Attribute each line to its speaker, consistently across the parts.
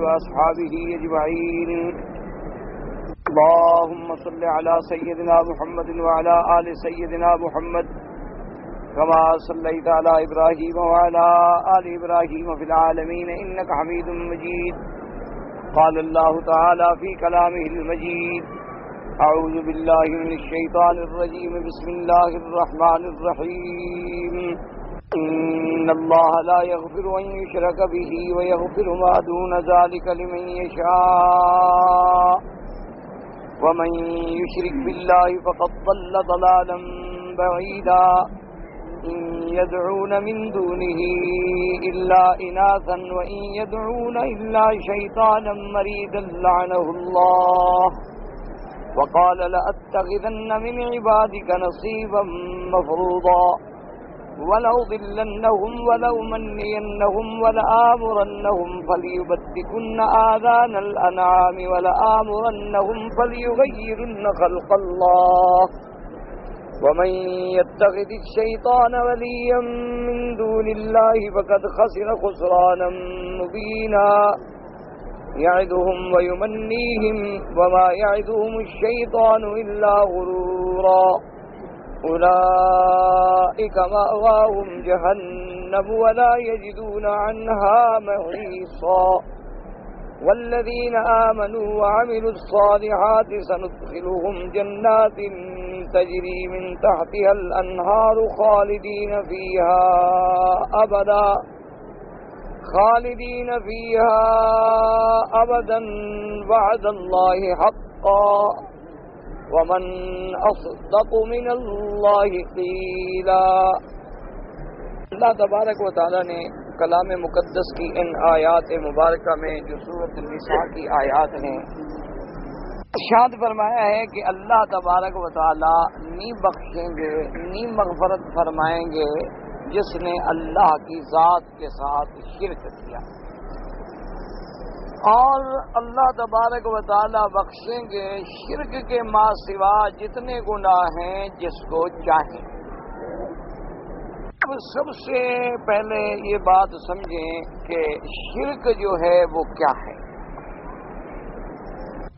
Speaker 1: وأصحابه أجمعين. اللهم صل على سيدنا محمد وعلى آل سيدنا محمد كما صليت على إبراهيم وعلى آل إبراهيم في العالمين إنك حميد مجيد. قال الله تعالى في كلامه المجيد: أعوذ بالله من الشيطان الرجيم. بسم الله الرحمن الرحيم. إن الله لا يغفر أن يشرك به ويغفر ما دون ذلك لمن يشاء ومن يشرك بالله فقد ضل ضلالا بعيدا. إن يدعون من دونه إلا إناثا وإن يدعون إلا شيطانا مريدا لعنه الله وقال لأتخذن من عبادك نصيبا مفروضا ولأضلنهم ولأمنينهم ولآمرنهم فليبتكن آذان الأنعام ولآمرنهم فليغيرن خلق الله ومن يتخذ الشيطان وليا من دون الله فقد خسر خسرانا مبينا. يعدهم ويمنيهم وما يعدهم الشيطان إلا غرورا. أولئك مأواهم جهنم ولا يجدون عنها محيصا. والذين آمنوا وعملوا الصالحات سندخلهم جنات تجري من تحتها الأنهار خالدين فيها أبدا وعد الله حقا ومن أصدق من اللہ قیلا. اللہ تبارک و تعالی نے کلام مقدس کی ان آیات مبارکہ میں جو سورۃ النساء کی آیات ہیں ارشاد فرمایا ہے کہ اللہ تبارک و تعالی نہیں بخشیں گے نہیں مغفرت فرمائیں گے جس نے اللہ کی ذات کے ساتھ شرک کیا، اور اللہ تبارک و تعالی بخشیں گے شرک کے ما سوا جتنے گناہ ہیں جس کو چاہیں. اب سب سے پہلے یہ بات سمجھیں کہ شرک جو ہے وہ کیا ہے.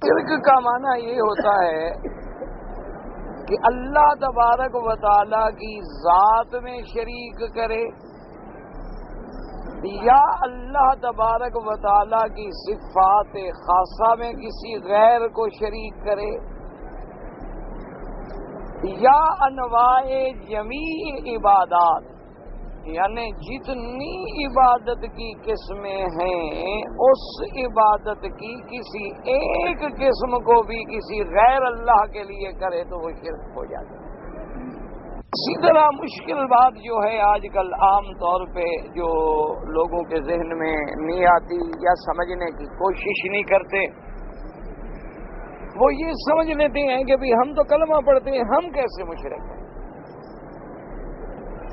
Speaker 1: شرک کا معنی یہ ہوتا ہے کہ اللہ تبارک و تعالی کی ذات میں شریک کرے یا اللہ تبارک و تعالی کی صفات خاصہ میں کسی غیر کو شریک کرے یا انواع جمیع عبادات یعنی جتنی عبادت کی قسمیں ہیں اس عبادت کی کسی ایک قسم کو بھی کسی غیر اللہ کے لیے کرے تو وہ شرک ہو جاتا ہے. اسی طرح مشکل بات جو ہے آج کل عام طور پہ جو لوگوں کے ذہن میں نہیں آتی یا سمجھنے کی کوشش نہیں کرتے، وہ یہ سمجھ لیتے ہیں کہ بھی ہم تو کلمہ پڑھتے ہیں، ہم کیسے مشرک ہیں.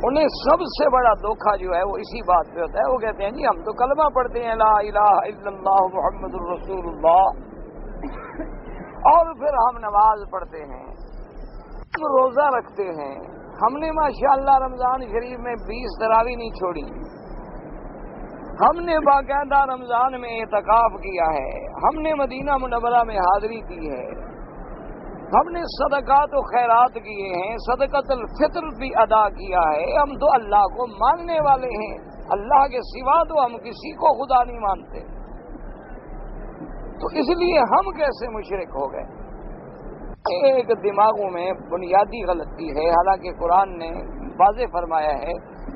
Speaker 1: انہیں سب سے بڑا دھوکہ جو ہے وہ اسی بات پہ ہوتا ہے. وہ کہتے ہیں جی ہم تو کلمہ پڑھتے ہیں لا الہ الا اللہ محمد الرسول اللہ، اور پھر ہم نماز پڑھتے ہیں، ہم روزہ رکھتے ہیں، ہم نے ماشاءاللہ رمضان شریف میں 20 تراویح نہیں چھوڑی، ہم نے باقاعدہ رمضان میں اعتکاف کیا ہے، ہم نے مدینہ منورہ میں حاضری کی ہے، ہم نے صدقات و خیرات کیے ہیں، صدقۃ الفطر بھی ادا کیا ہے، ہم تو اللہ کو ماننے والے ہیں، اللہ کے سوا تو ہم کسی کو خدا نہیں مانتے، تو اس لیے ہم کیسے مشرک ہو گئے. ایک دماغوں میں بنیادی غلطی ہے. حالانکہ قرآن نے واضح فرمایا ہے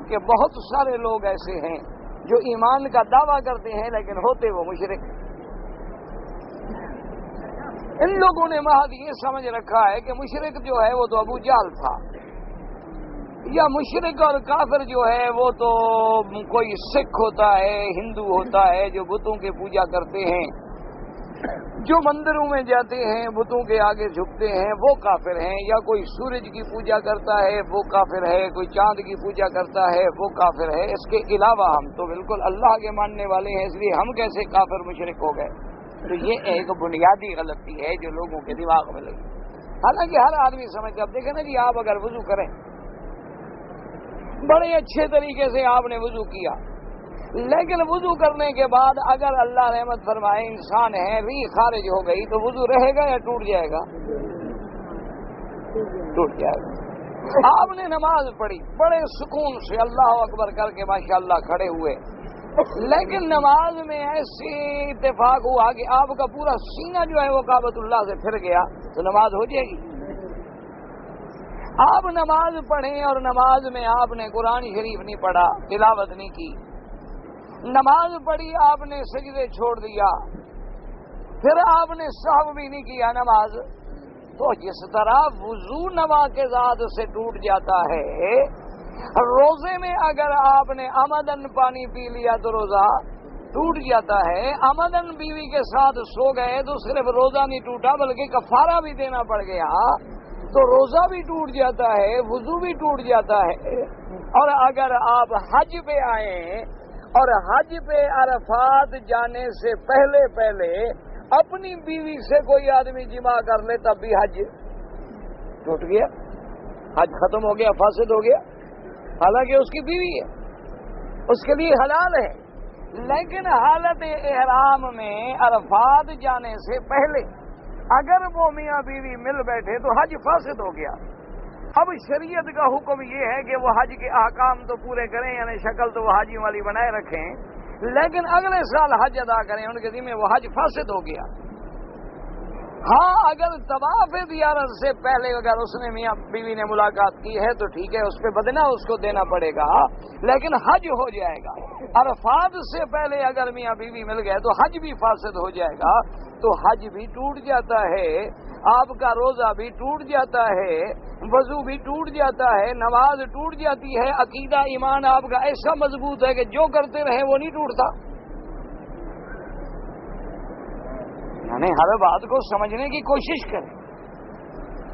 Speaker 1: کہ بہت سارے لوگ ایسے ہیں جو ایمان کا دعویٰ کرتے ہیں لیکن ہوتے وہ مشرک. ان لوگوں نے محض یہ سمجھ رکھا ہے کہ مشرک جو ہے وہ تو ابو جہل تھا، یا مشرک اور کافر جو ہے وہ تو کوئی سکھ ہوتا ہے، ہندو ہوتا ہے جو بتوں کی پوجا کرتے ہیں، جو مندروں میں جاتے ہیں بتوں کے آگے جھکتے ہیں وہ کافر ہیں، یا کوئی سورج کی پوجا کرتا ہے وہ کافر ہے، کوئی چاند کی پوجا کرتا ہے وہ کافر ہے. اس کے علاوہ ہم تو بالکل اللہ کے ماننے والے ہیں، اس لیے ہم کیسے کافر مشرک ہو گئے. تو یہ ایک بنیادی غلطی ہے جو لوگوں کے دماغ میں لگی. حالانکہ ہر آدمی سمجھتا ہے. اب دیکھیں نا جی، آپ اگر وضو کریں، بڑے اچھے طریقے سے آپ نے وضو کیا، لیکن وضو کرنے کے بعد اگر اللہ رحمت فرمائے انسان ہے ری خارج ہو گئی تو وضو رہے گا یا ٹوٹ جائے گا؟ ٹوٹ جائے گا۔ آپ نے نماز پڑھی بڑے سکون سے اللہ اکبر کر کے ماشاءاللہ کھڑے ہوئے، لیکن نماز میں ایسی اتفاق ہوا کہ آپ کا پورا سینہ جو ہے وہ کعبۃ اللہ سے پھر گیا، تو نماز ہو جائے گی؟ آپ نماز پڑھیں اور نماز میں آپ نے قرآن شریف نہیں پڑھا، تلاوت نہیں کی، نماز پڑھی آپ نے سجدے چھوڑ دیا، پھر آپ نے سہو بھی نہیں کیا نماز، تو جس طرح وضو نواقضات سے ٹوٹ جاتا ہے، روزے میں اگر آپ نے عمدن پانی پی لیا تو روزہ ٹوٹ جاتا ہے، عمدن بیوی کے ساتھ سو گئے تو صرف روزہ نہیں ٹوٹا بلکہ کفارہ بھی دینا پڑ گیا، تو روزہ بھی ٹوٹ جاتا ہے، وضو بھی ٹوٹ جاتا ہے۔ اور اگر آپ حج پہ آئیں اور حج پہ عرفات جانے سے پہلے اپنی بیوی سے کوئی آدمی جماع کر لے تب بھی حج ٹوٹ گیا، حج ختم ہو گیا، فاسد ہو گیا، حالانکہ اس کی بیوی ہے، اس کے لیے حلال ہے، لیکن حالت احرام میں عرفات جانے سے پہلے اگر وہ میاں بیوی مل بیٹھے تو حج فاسد ہو گیا۔ اب شریعت کا حکم یہ ہے کہ وہ حج کے احکام تو پورے کریں، یعنی شکل تو وہ حاجی والی بنائے رکھیں، لیکن اگلے سال حج ادا کریں، ان کے ذمہ وہ حج فاسد ہو گیا۔ ہاں اگر طواف زیارت سے پہلے اگر اس نے میاں بیوی نے ملاقات کی ہے تو ٹھیک ہے، اس پہ بدنہ اس کو دینا پڑے گا، لیکن حج ہو جائے گا۔ عرفات سے پہلے اگر میاں بیوی مل گئے تو حج بھی فاسد ہو جائے گا، تو حج بھی ٹوٹ جاتا ہے، آپ کا روزہ بھی ٹوٹ جاتا ہے، وضو بھی ٹوٹ جاتا ہے، نماز ٹوٹ جاتی ہے، عقیدہ ایمان آپ کا ایسا مضبوط ہے کہ جو کرتے رہے وہ نہیں ٹوٹتا۔ یعنی ہر بات کو سمجھنے کی کوشش کریں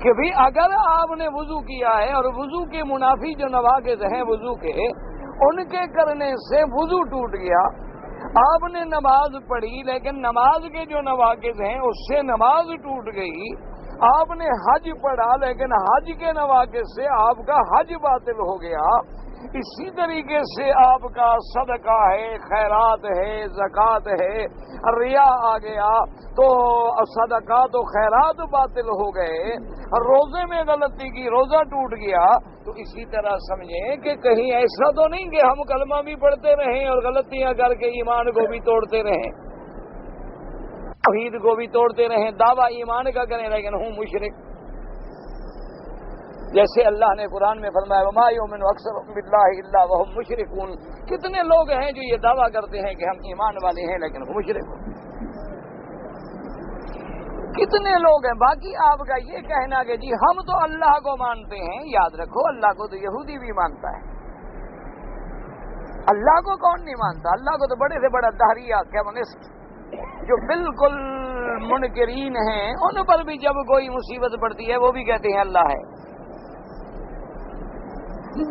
Speaker 1: کہ بھی اگر آپ نے وضو کیا ہے اور وضو کے منافی جو نواقض ہیں وضو کے، ان کے کرنے سے وضو ٹوٹ گیا، آپ نے نماز پڑھی لیکن نماز کے جو نواقض ہیں اس سے نماز ٹوٹ گئی، آپ نے حج پڑھا لیکن حج کے نواقض سے آپ کا حج باطل ہو گیا، اسی طریقے سے آپ کا صدقہ ہے، خیرات ہے، زکوٰۃ ہے، ریا آ گیا تو صدقات و خیرات باطل ہو گئے، روزے میں غلطی کی روزہ ٹوٹ گیا، تو اسی طرح سمجھیں کہ کہیں ایسا تو نہیں کہ ہم کلمہ بھی پڑھتے رہیں اور غلطیاں کر کے ایمان کو بھی توڑتے رہیں، توحید کو بھی توڑتے رہیں، دعویٰ ایمان کا کریں لیکن ہوں مشرک، جیسے اللہ نے قرآن میں فرمایا وما یؤمن اکثرهم باللہ الا وهم مشرکون، کتنے لوگ ہیں جو یہ دعویٰ کرتے ہیں کہ ہم ایمان والے ہیں لیکن وہ مشرک ہیں، کتنے لوگ ہیں۔ باقی آپ کا یہ کہنا کہ جی ہم تو اللہ کو مانتے ہیں، یاد رکھو اللہ کو تو یہودی بھی مانتا ہے، اللہ کو کون نہیں مانتا؟ اللہ کو تو بڑے سے بڑا دہریہ کمیونسٹ جو بالکل منکرین ہیں، ان پر بھی جب کوئی مصیبت پڑتی ہے وہ بھی کہتے ہیں اللہ ہے،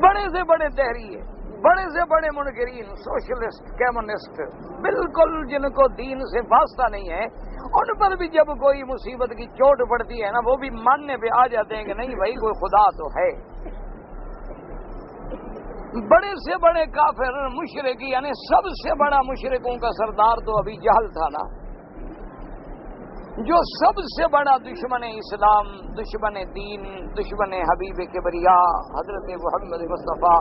Speaker 1: بڑے سے بڑے دہریے، بڑے سے بڑے منکرین، سوشلسٹ، کمیونسٹ، بالکل جن کو دین سے واسطہ نہیں ہے، ان پر بھی جب کوئی مصیبت کی چوٹ پڑتی ہے نا وہ بھی ماننے پہ آ جاتے ہیں کہ نہیں بھائی کوئی خدا تو ہے۔ بڑے سے بڑے کافر مشرک، یعنی سب سے بڑا مشرکوں کا سردار تو ابھی جہل تھا نا، جو سب سے بڑا دشمن اسلام، دشمن دین، دشمن حبیب کبریا حضرت محمد مصطفیٰ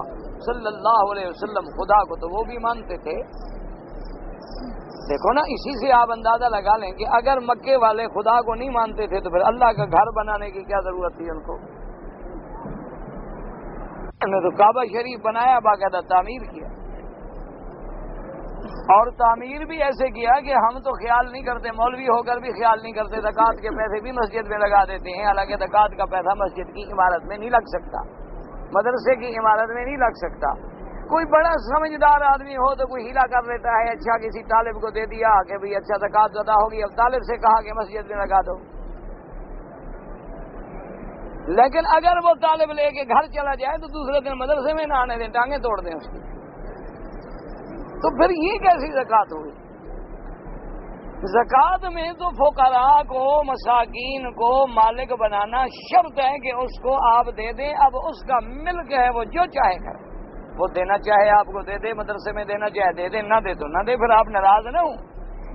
Speaker 1: صلی اللہ علیہ وسلم، خدا کو تو وہ بھی مانتے تھے۔ دیکھو نا، اسی سے آپ اندازہ لگا لیں کہ اگر مکے والے خدا کو نہیں مانتے تھے تو پھر اللہ کا گھر بنانے کی کیا ضرورت تھی ان کو؟ انہوں نے تو کعبہ شریف بنایا، باقاعدہ تعمیر کیا، اور تعمیر بھی ایسے کیا کہ ہم تو خیال نہیں کرتے، مولوی ہو کر بھی خیال نہیں کرتے، زکوٰۃ کے پیسے بھی مسجد میں لگا دیتے ہیں، حالانکہ زکوٰۃ کا پیسہ مسجد کی عمارت میں نہیں لگ سکتا، مدرسے کی عمارت میں نہیں لگ سکتا۔ کوئی بڑا سمجھدار آدمی ہو تو کوئی ہیلا کر لیتا ہے، اچھا کسی طالب کو دے دیا کہ بھئی اچھا زکوٰۃ ادا ہوگی، اب طالب سے کہا کہ مسجد میں لگا دو، لیکن اگر وہ طالب لے کے گھر چلا جائے تو دوسرے دن مدرسے میں نہ آنے دیں، ٹانگیں توڑ دیں اس کی، تو پھر یہ کیسی زکوٰۃ ہوئی؟ زکوٰۃ میں تو فقراء کو، مساکین کو مالک بنانا شرط ہے کہ اس کو آپ دے دیں، اب اس کا ملک ہے وہ جو چاہے کرے، وہ دینا چاہے آپ کو دے دے، مدرسے میں دینا چاہے دے دے، نہ دے تو نہ دے، پھر آپ ناراض نہ ہوں،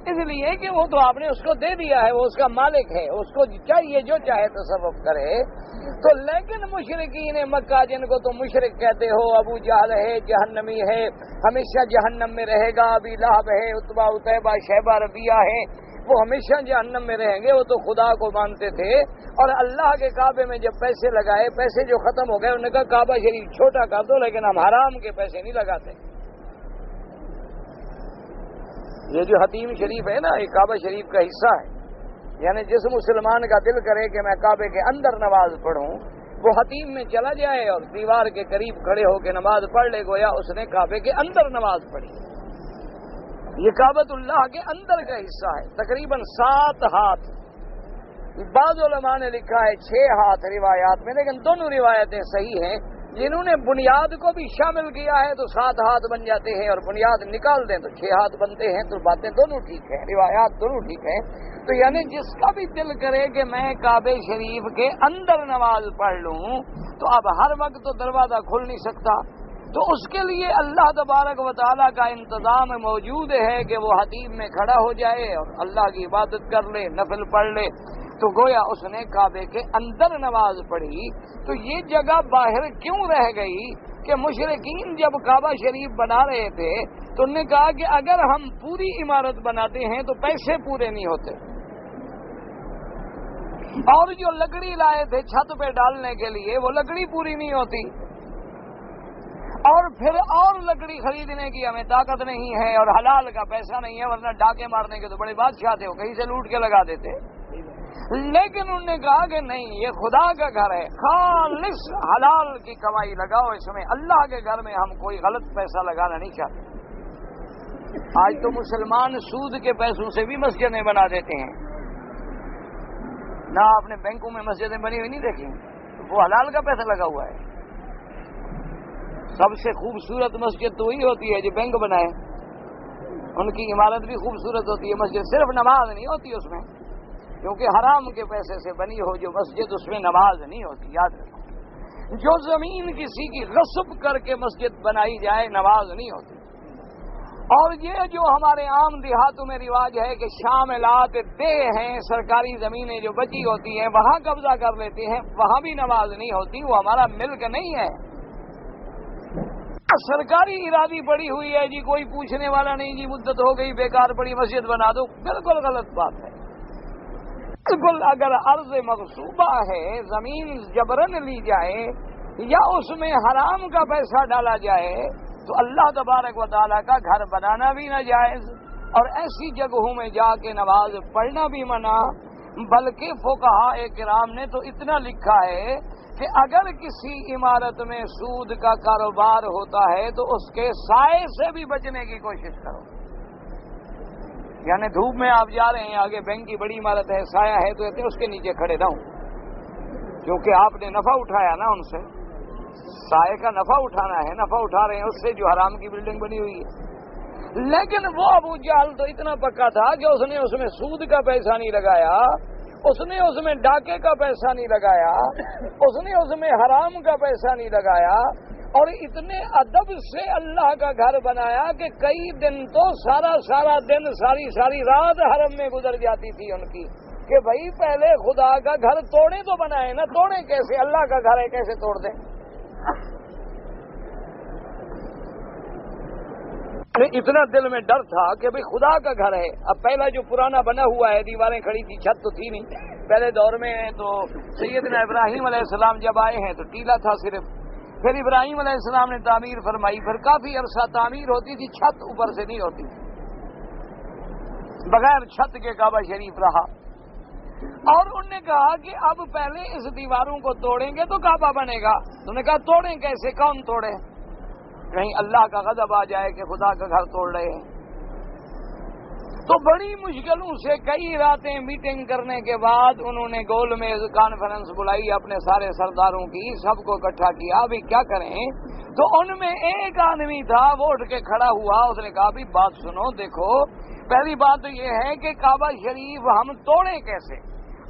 Speaker 1: اس لیے کہ وہ تو آپ نے اس کو دے دیا ہے، وہ اس کا مالک ہے، اس کو چاہیے جو چاہے تصرف کرے۔ تو لیکن مشرکین مکہ جن کو تم مشرک کہتے ہو، ابو جہل ہے، جہنمی ہے، ہمیشہ جہنم میں رہے گا، ابی لہب ہے، عتبہ عتیبہ شیبہ ربیہ ہے، وہ ہمیشہ جہنم میں رہیں گے، وہ تو خدا کو مانتے تھے، اور اللہ کے کعبے میں جب پیسے لگائے، پیسے جو ختم ہو گئے، انہوں نے کہا کعبہ شریف چھوٹا کر دو، لیکن ہم حرام کے پیسے نہیں لگاتے۔ یہ جو حتیم شریف ہے نا، یہ کعبہ شریف کا حصہ ہے، یعنی جس مسلمان کا دل کرے کہ میں کعبے کے اندر نماز پڑھوں، وہ حتیم میں چلا جائے اور دیوار کے قریب کھڑے ہو کے نماز پڑھ لے، گویا اس نے کعبے کے اندر نماز پڑھی۔ یہ کعبۃ اللہ کے اندر کا حصہ ہے، تقریباً 7 ہاتھ، بعض علماء نے لکھا ہے 6 ہاتھ روایات میں، لیکن دونوں روایتیں صحیح ہیں۔ جنہوں نے بنیاد کو بھی شامل کیا ہے تو 7 ہاتھ بن جاتے ہیں، اور بنیاد نکال دیں تو 6 ہاتھ بنتے ہیں، تو باتیں دونوں ٹھیک ہیں، روایات دونوں ٹھیک ہیں۔ تو یعنی جس کا بھی دل کرے کہ میں کعبہ شریف کے اندر نماز پڑھ لوں، تو اب ہر وقت تو دروازہ کھل نہیں سکتا، تو اس کے لیے اللہ تبارک و تعالیٰ کا انتظام موجود ہے کہ وہ حتیم میں کھڑا ہو جائے اور اللہ کی عبادت کر لے، نفل پڑھ لے۔ تو گویا اس نے کعبے کے اندر نماز پڑھی۔ تو یہ جگہ باہر کیوں رہ گئی کہ مشرکین جب کعبہ شریف بنا رہے تھے تو انہوں نے کہا کہ اگر ہم پوری عمارت بناتے ہیں تو پیسے پورے نہیں ہوتے، اور جو لکڑی لائے تھے چھت پہ ڈالنے کے لیے وہ لکڑی پوری نہیں ہوتی، اور پھر اور لکڑی خریدنے کی ہمیں طاقت نہیں ہے، اور حلال کا پیسہ نہیں ہے، ورنہ ڈاکے مارنے کے تو بڑے بادشاہ تھے، وہ کہیں سے لوٹ کے لگا دیتے۔ لیکن انہوں نے کہا کہ نہیں، یہ خدا کا گھر ہے، خالص حلال کی کمائی لگاؤ اس میں، اللہ کے گھر میں ہم کوئی غلط پیسہ لگانا نہیں چاہتے۔ آج تو مسلمان سود کے پیسوں سے بھی مسجدیں بنا دیتے ہیں، نہ آپ نے بینکوں میں مسجدیں بنی ہوئی نہیں دیکھی، وہ حلال کا پیسہ لگا ہوا ہے۔ سب سے خوبصورت مسجد تو وہی ہوتی ہے جو بینک بنائے، ان کی عمارت بھی خوبصورت ہوتی ہے، مسجد صرف نماز نہیں ہوتی اس میں، کیونکہ حرام کے پیسے سے بنی ہو جو مسجد اس میں نماز نہیں ہوتی، یاد رکھو۔ جو زمین کسی کی غصب کر کے مسجد بنائی جائے نماز نہیں ہوتی۔ اور یہ جو ہمارے عام دیہاتوں میں رواج ہے کہ شاملات دے ہیں، سرکاری زمینیں جو بچی ہوتی ہیں وہاں قبضہ کر لیتے ہیں، وہاں بھی نماز نہیں ہوتی، وہ ہمارا ملک نہیں ہے، سرکاری ارادی پڑی ہوئی ہے جی، کوئی پوچھنے والا نہیں جی، مدت ہو گئی بیکار پڑی مسجد بنا دو، بالکل غلط بات ہے۔ بالکل اگر عرض مغصوبہ ہے، زمین جبرن لی جائے یا اس میں حرام کا پیسہ ڈالا جائے تو اللہ تبارک و تعالیٰ کا گھر بنانا بھی ناجائز، اور ایسی جگہوں میں جا کے نماز پڑھنا بھی منع۔ بلکہ فقہاء کرام نے تو اتنا لکھا ہے کہ اگر کسی عمارت میں سود کا کاروبار ہوتا ہے تو اس کے سائے سے بھی بچنے کی کوشش کرو، یعنی دھوپ میں آپ جا رہے ہیں، آگے بینک کی بڑی عمارت ہے، سایہ ہے، تو کہتے ہیں اس کے نیچے کھڑے رہو، کیونکہ آپ نے نفع اٹھایا نا ان سے، سائے کا نفع اٹھانا ہے، نفع اٹھا رہے ہیں اس سے جو حرام کی بلڈنگ بنی ہوئی ہے۔ لیکن وہ ابو جہل تو اتنا پکا تھا کہ اس نے اس میں سود کا پیسہ نہیں لگایا، اس نے اس میں ڈاکے کا پیسہ نہیں لگایا، اس نے اس میں حرام کا پیسہ نہیں لگایا، اور اتنے ادب سے اللہ کا گھر بنایا کہ کئی دن تو سارا دن ساری رات حرم میں گزر جاتی تھی ان کی، کہ بھائی پہلے خدا کا گھر توڑے تو بنائے نا، توڑے کیسے؟ اللہ کا گھر ہے کیسے توڑ دیں؟ اتنا دل میں ڈر تھا کہ بھئی خدا کا گھر ہے۔ اب پہلا جو پرانا بنا ہوا ہے، دیواریں کھڑی تھی، چھت تو تھی نہیں، پہلے دور میں تو سیدنا ابراہیم علیہ السلام جب آئے ہیں تو ٹیلا تھا صرف، پھر ابراہیم علیہ السلام نے تعمیر فرمائی، پھر کافی عرصہ تعمیر ہوتی تھی، چھت اوپر سے نہیں ہوتی، بغیر چھت کے کعبہ شریف رہا۔ اور انہوں نے کہا کہ اب پہلے اس دیواروں کو توڑیں گے تو کعبہ بنے گا، تو انہوں نے کہا توڑیں کیسے؟ کون توڑے؟ کہیں اللہ کا غضب آ جائے کہ خدا کا گھر توڑ رہے ہیں۔ تو بڑی مشکلوں سے کئی راتیں میٹنگ کرنے کے بعد انہوں نے گول میں کانفرنس بلائی اپنے سارے سرداروں کی، سب کو اکٹھا کیا، ابھی کیا کریں؟ تو ان میں ایک آدمی تھا، وہ اٹھ کے کھڑا ہوا، اس نے کہا بھی بات سنو، دیکھو پہلی بات تو یہ ہے کہ کعبہ شریف ہم توڑیں کیسے،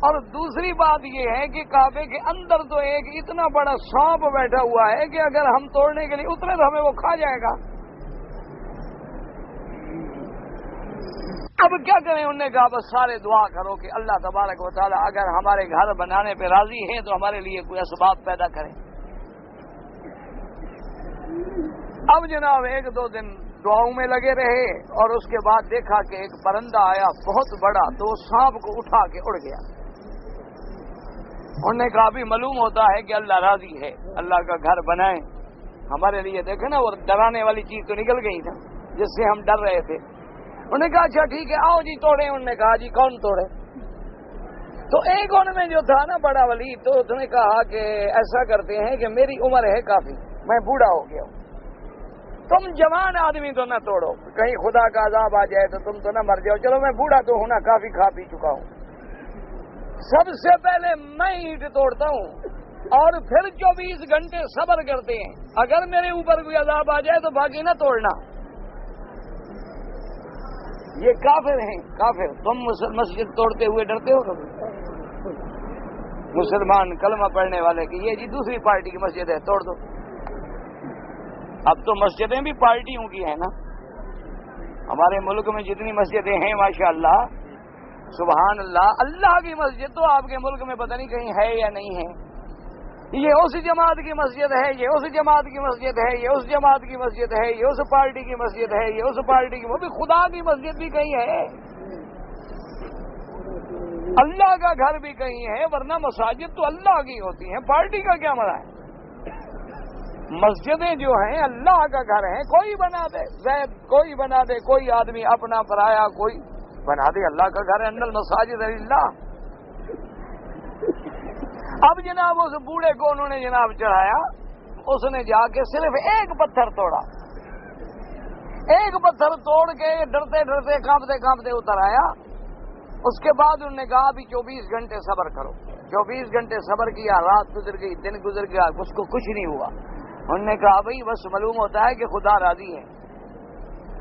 Speaker 1: اور دوسری بات یہ ہے کہ کعبے کے اندر تو ایک اتنا بڑا سانپ بیٹھا ہوا ہے کہ اگر ہم توڑنے کے لیے اترے تو ہمیں وہ کھا جائے گا. اب کیا کریں؟ انہوں نے کہا بس سارے دعا کرو کہ اللہ تبارک و تعالی اگر ہمارے گھر بنانے پہ راضی ہے تو ہمارے لیے کوئی اسباب پیدا کرے. اب جناب 1-2 دن دعاؤں میں لگے رہے اور اس کے بعد دیکھا کہ ایک پرندہ آیا بہت بڑا، تو وہ سانپ کو اٹھا کے اڑ گیا. انہوں نے کہا بھی معلوم ہوتا ہے کہ اللہ راضی ہے، اللہ کا گھر بنائیں ہمارے لیے. دیکھیں نا وہ ڈرانے والی چیز تو نکل گئی نا جس سے ہم ڈر رہے تھے. انہوں نے کہا اچھا ٹھیک ہے آؤ جی توڑے. انہوں نے کہا جی کون توڑے؟ تو ایک ان میں جو تھا نا بڑا ولی، تو اس نے کہا کہ ایسا کرتے ہیں کہ میری عمر ہے کافی، میں بوڑھا ہو گیا ہوں، تم جوان آدمی تو نہ توڑو، کہیں خدا کا عذاب آ جائے تو تم تو نہ مر جاؤ. چلو میں بوڑھا تو ہوں نا، کافی کھا پی چکا ہوں، سب سے پہلے میں اینٹ توڑتا ہوں اور پھر 24 گھنٹے صبر کرتے ہیں، اگر میرے اوپر کوئی عذاب آ جائے تو باقی نہ توڑنا. یہ کافر ہیں کافر. تم مسجد توڑتے ہوئے ڈرتے ہو کبھی؟ مسلمان کلمہ پڑھنے والے کہ یہ جی دوسری پارٹی کی مسجد ہے توڑ دو. اب تو مسجدیں بھی پارٹیوں کی ہیں نا. ہمارے ملک میں جتنی مسجدیں ہیں ماشاءاللہ سبحان اللہ، اللہ کی مسجد تو آپ کے ملک میں پتہ نہیں کہیں ہے یا نہیں ہے. یہ اس جماعت کی مسجد ہے، یہ اس جماعت کی مسجد ہے، یہ اس جماعت کی مسجد ہے، یہ اس پارٹی کی مسجد ہے، یہ اس پارٹی کی. وہ بھی خدا کی مسجد بھی کہیں ہے، اللہ کا گھر بھی کہیں ہے، ورنہ مساجد تو اللہ کی ہوتی ہیں، پارٹی کا کیا مرا ہے. مسجدیں جو ہیں اللہ کا گھر ہیں. کوئی بنا دے، زید کوئی بنا دے، کوئی آدمی اپنا پرایا کوئی بنا دے، اللہ کا گھر ہے. ان المساجد للہ. اب جناب اس بوڑھے کو انہوں نے جناب چڑھایا، اس نے جا کے صرف ایک پتھر توڑا، ایک پتھر توڑ کے ڈرتے ڈرتے کانپتے کانپتے اتر آیا. اس کے بعد انہوں نے کہا ابھی 24 گھنٹے صبر کرو. 24 گھنٹے صبر کیا، رات گزر گئی، دن گزر گیا، اس کو کچھ نہیں ہوا. انہوں نے کہا بھائی بس معلوم ہوتا ہے کہ خدا راضی ہے.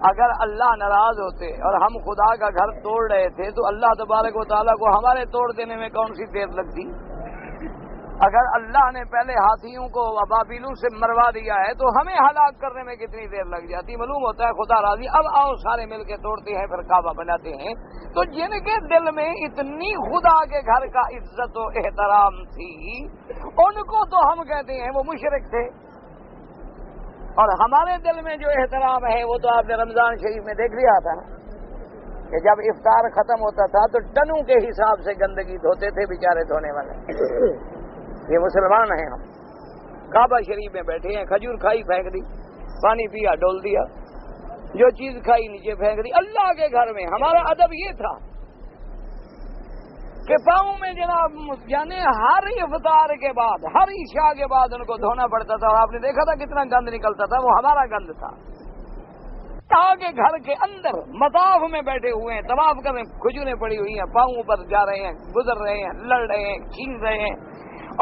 Speaker 1: اگر اللہ ناراض ہوتے اور ہم خدا کا گھر توڑ رہے تھے تو اللہ تبارک و تعالیٰ کو ہمارے توڑ دینے میں کون سی دیر لگتی. اگر اللہ نے پہلے ہاتھیوں کو ابابیلوں سے مروا دیا ہے تو ہمیں ہلاک کرنے میں کتنی دیر لگ جاتی. معلوم ہوتا ہے خدا راضی. اب آؤ سارے مل کے توڑتے ہیں، پھر کعبہ بناتے ہیں. تو جن کے دل میں اتنی خدا کے گھر کا عزت و احترام تھی ان کو تو ہم کہتے ہیں وہ مشرک تھے، اور ہمارے دل میں جو احترام ہے وہ تو آپ نے رمضان شریف میں دیکھ لیا تھا نا کہ جب افطار ختم ہوتا تھا تو ٹنوں کے حساب سے گندگی دھوتے تھے بیچارے دھونے والے. یہ مسلمان ہیں ہم. کعبہ شریف میں بیٹھے ہیں، کھجور کھائی پھینک دی، پانی پیا ڈول دیا، جو چیز کھائی نیچے پھینک دی. اللہ کے گھر میں ہمارا ادب یہ تھا کہ پاؤں میں جناب یعنی ہر افطار کے بعد، ہر عشاء کے بعد ان کو دھونا پڑتا تھا. اور آپ نے دیکھا تھا کتنا گند نکلتا تھا، وہ ہمارا گند تھا. تاکہ گھر کے اندر مطاف میں بیٹھے ہوئے ہیں، طواف کر رہے ہیں، کھجوریں پڑی ہوئی ہیں، پاؤں پر جا رہے ہیں، گزر رہے ہیں، لڑ رہے ہیں، چھین رہے ہیں.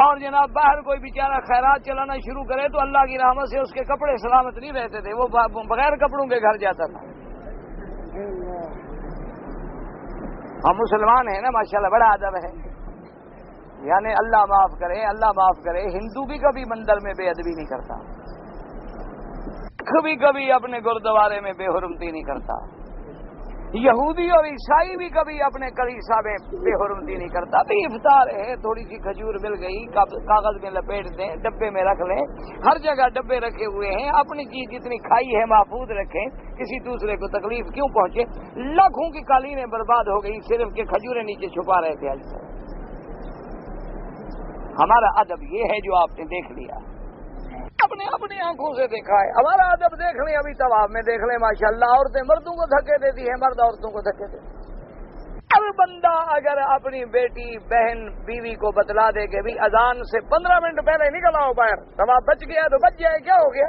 Speaker 1: اور جناب باہر کوئی بیچارہ خیرات چلانا شروع کرے تو اللہ کی رحمت سے اس کے کپڑے سلامت نہیں رہتے تھے، وہ بغیر کپڑوں کے گھر جاتا تھا. ہم مسلمان ہیں نا ماشاءاللہ، بڑا ادب ہے. یعنی اللہ معاف کرے، اللہ معاف کرے. ہندو بھی کبھی مندر میں بے ادبی نہیں کرتا، کبھی کبھی اپنے گردوارے میں بے حرمتی نہیں کرتا. یہودی اور عیسائی بھی کبھی اپنے کلیسا میں بے حرمتی نہیں کرتا. بھی افطار ہے، تھوڑی سی کھجور مل گئی، کاغذ میں لپیٹ دیں، ڈبے میں رکھ لیں. ہر جگہ ڈبے رکھے ہوئے ہیں. اپنی چیز جتنی کھائی ہے محفوظ رکھیں، کسی دوسرے کو تکلیف کیوں پہنچے. لاکھوں کی قالینیں برباد ہو گئی صرف کہ کھجوریں نیچے چھپا رہے تھے. آج ہمارا ادب یہ ہے جو آپ نے دیکھ لیا، اپنی آنکھوں سے دیکھا ہے. ہمارا ادب دیکھ لیں، ابھی طواف میں دیکھ لیں ماشاءاللہ. عورتیں مردوں کو دھکے دیتی ہیں، مرد عورتوں کو دھکے دیتے ہیں. اب بندہ اگر اپنی بیٹی بہن بیوی کو بتلا دے کہ بھی اذان سے 15 منٹ پہلے نکل آؤ باہر، طواف بچ گیا تو بچ جائے، کیا ہو گیا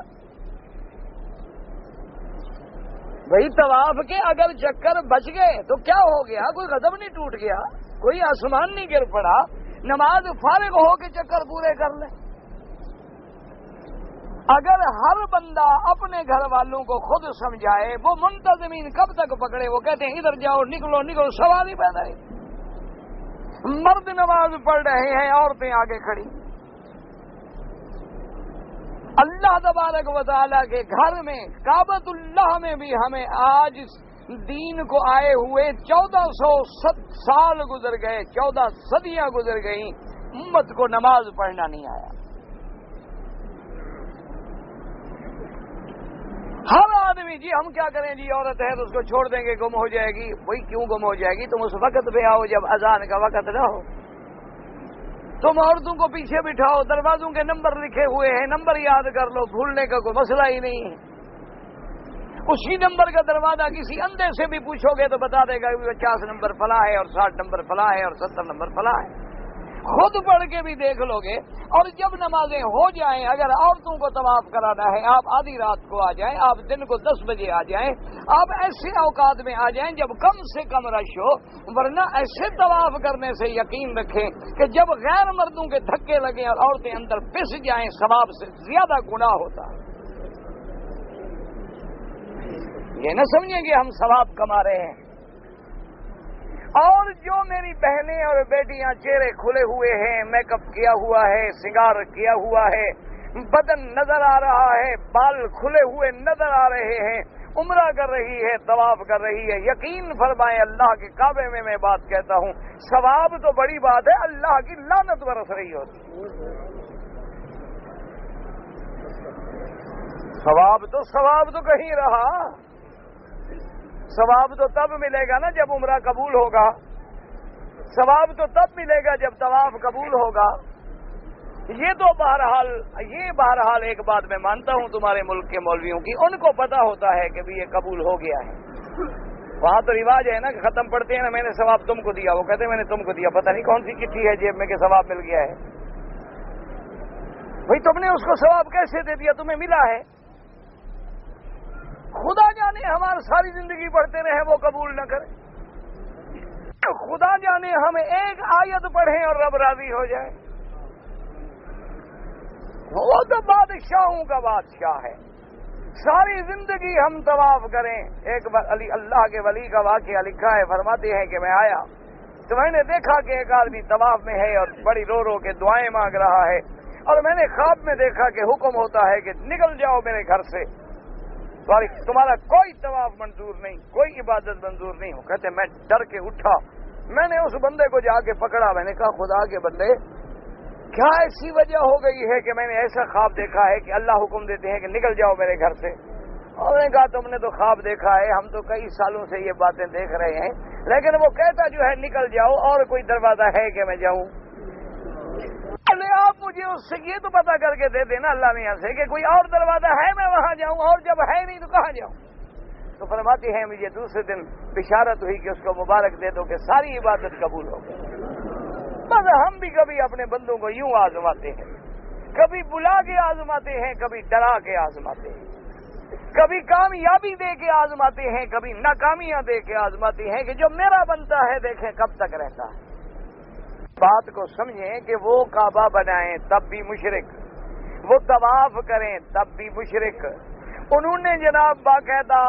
Speaker 1: بھائی. طواف کے اگر چکر بچ گئے تو کیا ہو گیا؟ کوئی غضب نہیں ٹوٹ گیا، کوئی آسمان نہیں گر پڑا. نماز فارغ ہو کے چکر پورے کر لیں. اگر ہر بندہ اپنے گھر والوں کو خود سمجھائے، وہ منتظمین کب تک پکڑے؟ وہ کہتے ہیں ادھر جاؤ، نکلو نکلو، سوال ہی پیدا نہیں. مرد نماز پڑھ رہے ہیں، عورتیں آگے کھڑی۔ اللہ تبارک و تعالیٰ کے گھر میں کعبۃ اللہ میں بھی ہمیں آج دین کو آئے ہوئے 1400 سال گزر گئے، 14 صدیاں گزر گئیں، امت کو نماز پڑھنا نہیں آیا۔ ہر آدمی جی ہم کیا کریں جی، عورت ہے تو اس کو چھوڑ دیں گے، گم ہو جائے گی۔ وہی کیوں گم ہو جائے گی؟ تم اس وقت پہ آؤ جب اذان کا وقت نہ ہو۔ تم عورتوں کو پیچھے بٹھاؤ، دروازوں کے نمبر لکھے ہوئے ہیں، نمبر یاد کر لو، بھولنے کا کوئی مسئلہ ہی نہیں ہے۔ اسی نمبر کا دروازہ کسی اندھے سے بھی پوچھو گے تو بتا دے گا کہ 50 نمبر فلاں ہے اور 60 نمبر فلاں ہے اور 70 نمبر فلاں ہے۔ خود پڑھ کے بھی دیکھ لو گے۔ اور جب نمازیں ہو جائیں، اگر عورتوں کو طواف کرانا ہے، آپ آدھی رات کو آ جائیں، آپ دن کو 10 بجے آ جائیں، آپ ایسے اوقات میں آ جائیں جب کم سے کم رش ہو، ورنہ ایسے طواف کرنے سے یقین رکھیں کہ جب غیر مردوں کے دھکے لگیں اور عورتیں اندر پس جائیں، ثواب سے زیادہ گناہ ہوتا ہے۔ یہ نہ سمجھیں کہ ہم ثواب کما رہے ہیں۔ اور جو میری بہنیں اور بیٹیاں چہرے کھلے ہوئے ہیں، میک اپ کیا ہوا ہے، سنگار کیا ہوا ہے، بدن نظر آ رہا ہے، بال کھلے ہوئے نظر آ رہے ہیں، عمرہ کر رہی ہے، طواف کر رہی ہے، یقین فرمائیں اللہ کے کعبے میں بات کہتا ہوں، ثواب تو بڑی بات ہے، اللہ کی لعنت برس رہی ہوتی۔ ثواب تو کہیں رہا۔ ثواب تو تب ملے گا نا جب عمرہ قبول ہوگا، ثواب تو تب ملے گا جب طواف قبول ہوگا۔ یہ تو بہرحال ایک بات میں مانتا ہوں تمہارے ملک کے مولویوں کی، ان کو پتا ہوتا ہے کہ بھی یہ قبول ہو گیا ہے۔ وہاں تو رواج ہے نا کہ ختم پڑھتے ہیں نا، میں نے ثواب تم کو دیا، وہ کہتے ہیں میں نے تم کو دیا، پتہ نہیں کون سی چٹھی ہے جیب میں کہ ثواب مل گیا ہے۔ بھئی تم نے اس کو ثواب کیسے دے دیا؟ تمہیں ملا ہے؟ خدا جانے ہمارا ساری زندگی پڑھتے رہے وہ قبول نہ کرے، خدا جانے ہم ایک آیت پڑھیں اور رب راضی ہو جائے۔ وہ تو بادشاہوں کا بادشاہ ہے، ساری زندگی ہم طواف کریں۔ ایک بار اللہ کے ولی کا واقعہ لکھا ہے، فرماتے ہیں کہ میں آیا تو میں نے دیکھا کہ ایک آدمی طواف میں ہے اور بڑی رو رو کے دعائیں مانگ رہا ہے، اور میں نے خواب میں دیکھا کہ حکم ہوتا ہے کہ نکل جاؤ میرے گھر سے، تمہارا کوئی طواف منظور نہیں، کوئی عبادت منظور نہیں ہو۔ کہتے میں ڈر کے اٹھا، میں نے اس بندے کو جا کے پکڑا، میں نے کہا خدا کے بندے کیا ایسی وجہ ہو گئی ہے کہ میں نے ایسا خواب دیکھا ہے کہ اللہ حکم دیتے ہیں کہ نکل جاؤ میرے گھر سے؟ اور نے کہا تم نے تو خواب دیکھا ہے، ہم تو کئی سالوں سے یہ باتیں دیکھ رہے ہیں، لیکن وہ کہتا جو ہے نکل جاؤ، اور کوئی دروازہ ہے کہ میں جاؤں؟ آپ مجھے اس سے یہ تو پتا کر کے دے دینا اللہ میاں سے کہ کوئی اور دروازہ ہے میں وہاں جاؤں، اور جب ہے نہیں تو کہاں جاؤں؟ تو فرماتے ہیں مجھے دوسرے دن بشارت ہوئی کہ اس کو مبارک دے دو کہ ساری عبادت قبول ہو گئی۔ بس ہم بھی کبھی اپنے بندوں کو یوں آزماتے ہیں، کبھی بلا کے آزماتے ہیں، کبھی ڈرا کے آزماتے ہیں، کبھی کامیابی دے کے آزماتے ہیں، کبھی ناکامیاں دے کے آزماتے ہیں کہ جو میرا بنتا ہے دیکھیں کب تک رہتا ہے۔ بات کو سمجھیں کہ وہ کعبہ بنائیں تب بھی مشرک، وہ طواف کریں تب بھی مشرک، انہوں نے جناب باقاعدہ